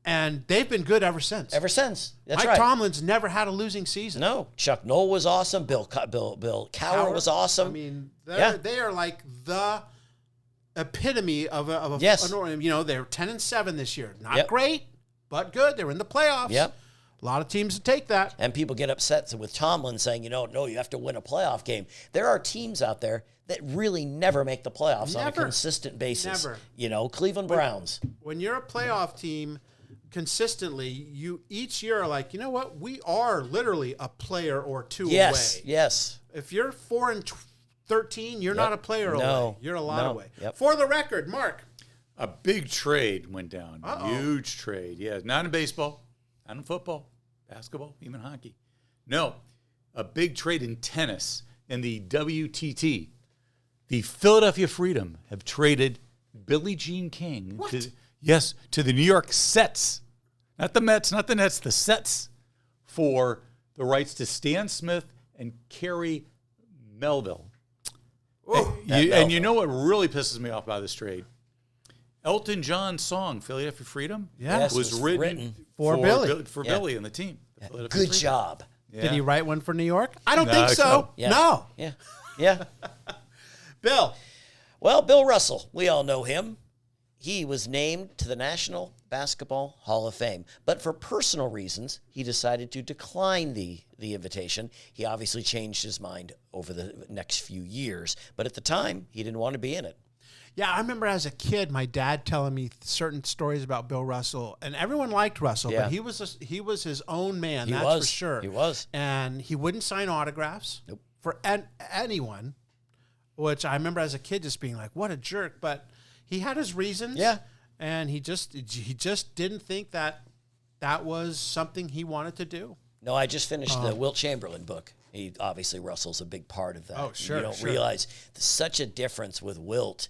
and they've been good ever since. Ever since. That's Mike right. Tomlin's never had a losing season. No, Chuck Noll was awesome. Bill Cowher was awesome. I mean, Yeah. they are like the epitome of a Yes. they're 10-7 this year. Not Yep. great, but good. They're in the playoffs. Yep. A lot of teams to take that. And people get upset with Tomlin saying, no, you have to win a playoff game. There are teams out there that really never make the playoffs on a Never. consistent basis. Never. Cleveland Browns. When you're a playoff team consistently, you each year are like, you know what? We are literally a player or two Yes, away. yes. If you're 4-13, you're not a player away. You're a lot away. Yep. For the record, Mark. A big trade went down. Huge trade. Yeah, not in baseball, not in football, basketball, even hockey. No, a big trade in tennis in the WTT. The Philadelphia Freedom have traded Billie Jean King to the New York Sets. Not the Mets, not the Nets, the Sets, for the rights to Stan Smith and Kerry Melville. And you know what really pisses me off about this trade? Elton John's song, Philadelphia Freedom, Yes, was written for Billy. Billy and the team. Good job. Yeah. Did he write one for New York? I don't No, think so. Yeah. No. Yeah. Bill. Well, Bill Russell, we all know him. He was named to the National Basketball Hall of Fame. But for personal reasons, he decided to decline the invitation. He obviously changed his mind over the next few years. But at the time, he didn't want to be in it. Yeah, I remember as a kid, my dad telling me certain stories about Bill Russell, and everyone liked Russell, Yeah. but he was his own man. He That's was. for sure. He was. And he wouldn't sign autographs Nope. for anyone, which I remember as a kid just being like, "What a jerk!" But he had his reasons. Yeah. and he just didn't think that was something he wanted to do. No, I just finished the Wilt Chamberlain book. He obviously Russell's a big part of that. Oh, sure, You don't sure. realize there's such a difference with Wilt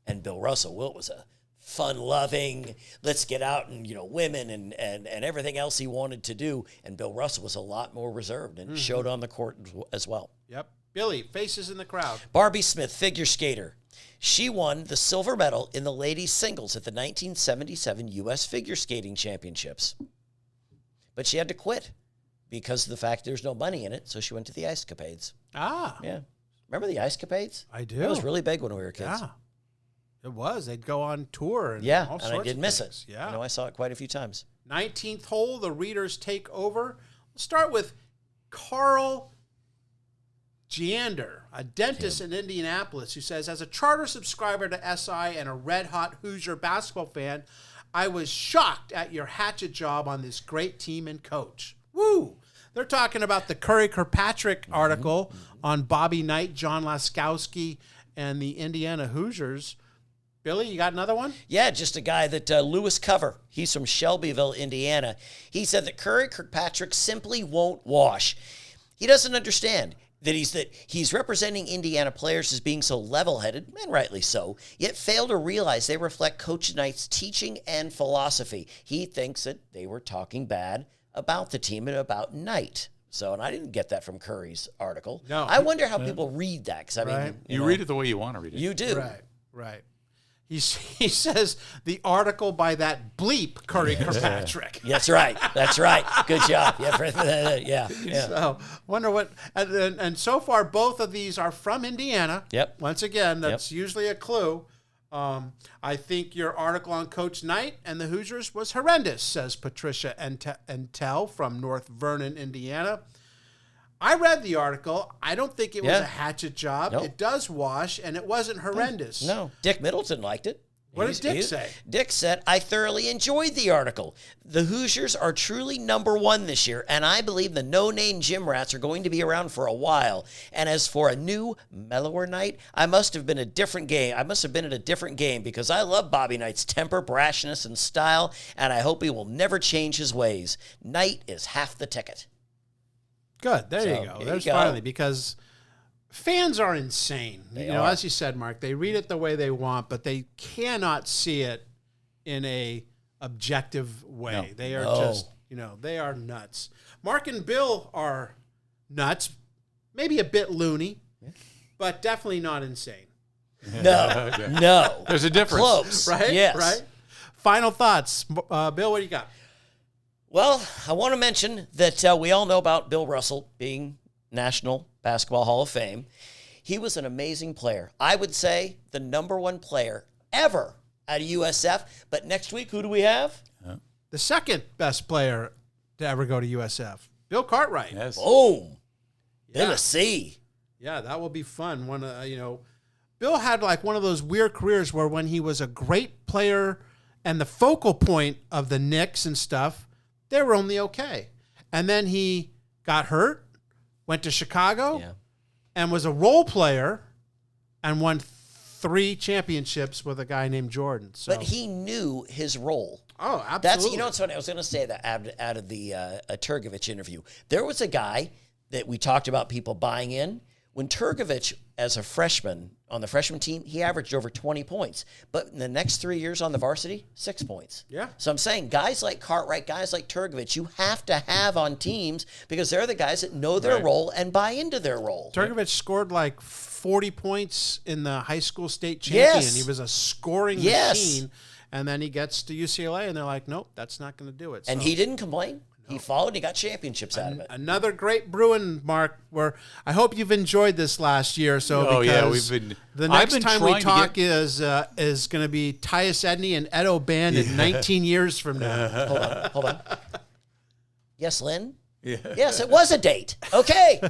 and Bill Russell. Wilt was a fun-loving, let's get out and women and everything else he wanted to do, and Bill Russell was a lot more reserved and showed on the court as well. Yep. Billy, faces in the crowd. Barbie Smith, figure skater. She won the silver medal in the ladies singles at the 1977 U.S. Figure Skating Championships. But she had to quit because of the fact there's no money in it, so she went to the Ice Capades. Ah, Yeah. Remember the Ice Capades? I do. That was really big when we were kids. Yeah, it was. They'd go on tour. And Yeah, all and sorts I didn't of miss things. it. Yeah. I saw it quite a few times. 19th hole, the readers take over. We'll start with Carl Giander, a dentist in Indianapolis, who says, as a charter subscriber to SI and a red-hot Hoosier basketball fan, I was shocked at your hatchet job on this great team and coach. Woo! They're talking about the Curry Kirkpatrick article on Bobby Knight, John Laskowski, and the Indiana Hoosiers. Billy, you got another one? Yeah, just a guy that Lewis Cover. He's from Shelbyville, Indiana. He said that Curry Kirkpatrick simply won't wash. He doesn't understand that he's representing Indiana players as being so level-headed, and rightly so, yet fail to realize they reflect Coach Knight's teaching and philosophy. He thinks that they were talking bad about the team and about Knight. So, and I didn't get that from Curry's article. No. I wonder how people read that, because I mean, Right. You read it the way you want to read it. You do. Right. He says the article by that bleep Curry Kirkpatrick. That's right. That's right. Good job. Yeah. So wonder what. And so far, both of these are from Indiana. Yep. Once again, that's usually a clue. I think your article on Coach Knight and the Hoosiers was horrendous, says Patricia Entel from North Vernon, Indiana. I read the article. I don't think it was a hatchet job. Nope. It does wash, and it wasn't horrendous. No. Dick Middleton liked it. What did Dick say? Dick said, I thoroughly enjoyed the article. The Hoosiers are truly #1 this year, and I believe the no-name gym rats are going to be around for a while. And as for a new, mellower Knight, I must have been at a different game because I love Bobby Knight's temper, brashness, and style, and I hope he will never change his ways. Knight is half the ticket. Good. There So, you go. there There's you go. finally, because fans are insane. They are. are. As you said, Mark, they read it the way they want, but they cannot see it in a objective way. No. They are No. just, they are nuts. Mark and Bill are nuts, maybe a bit loony, but definitely not insane. No, no. There's a difference. Close. Right? Yes. Right? Final thoughts. Bill, what do you got? Well, I want to mention that we all know about Bill Russell being National Basketball Hall of Fame. He was an amazing player. I would say the number one player ever out of USF. But next week, who do we have? The second best player to ever go to USF, Bill Cartwright. Yes. Boom. Yeah. Tennessee. Yeah, that will be fun. Bill had like one of those weird careers where when he was a great player and the focal point of the Knicks and stuff, they were only okay. And then he got hurt, went to Chicago, and was a role player and won 3 championships with a guy named Jordan. So. But he knew his role. Oh, absolutely. That's, what's funny? I was going to say that out of the Trgovich interview. There was a guy that we talked about people buying in. When Trgovich, as a freshman on the freshman team, he averaged over 20 points. But in the next 3 years on the varsity, 6 points. Yeah. So I'm saying guys like Cartwright, guys like Trgovich, you have to have on teams because they're the guys that know their role and buy into their role. Trgovich scored like 40 points in the high school state champion. Yes. He was a scoring machine. And then he gets to UCLA, and they're like, nope, that's not going to do it. And So, he didn't complain. He followed. He got championships out of it. another great Bruin, Mark, where I hope you've enjoyed this last year. So because the next time we talk is going to be Tyus Edney and Ed O'Bannon 19 years from now. Hold on. Yes, Lynn? Yeah. Yes, it was a date. Okay.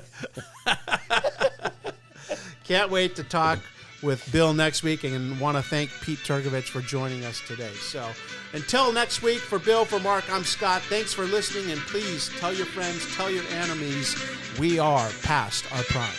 Can't wait to talk with Bill next week and want to thank Pete Trgovich for joining us today. So until next week, for Bill, for Mark, I'm Scott. Thanks for listening, and please tell your friends, tell your enemies, we are past our prime.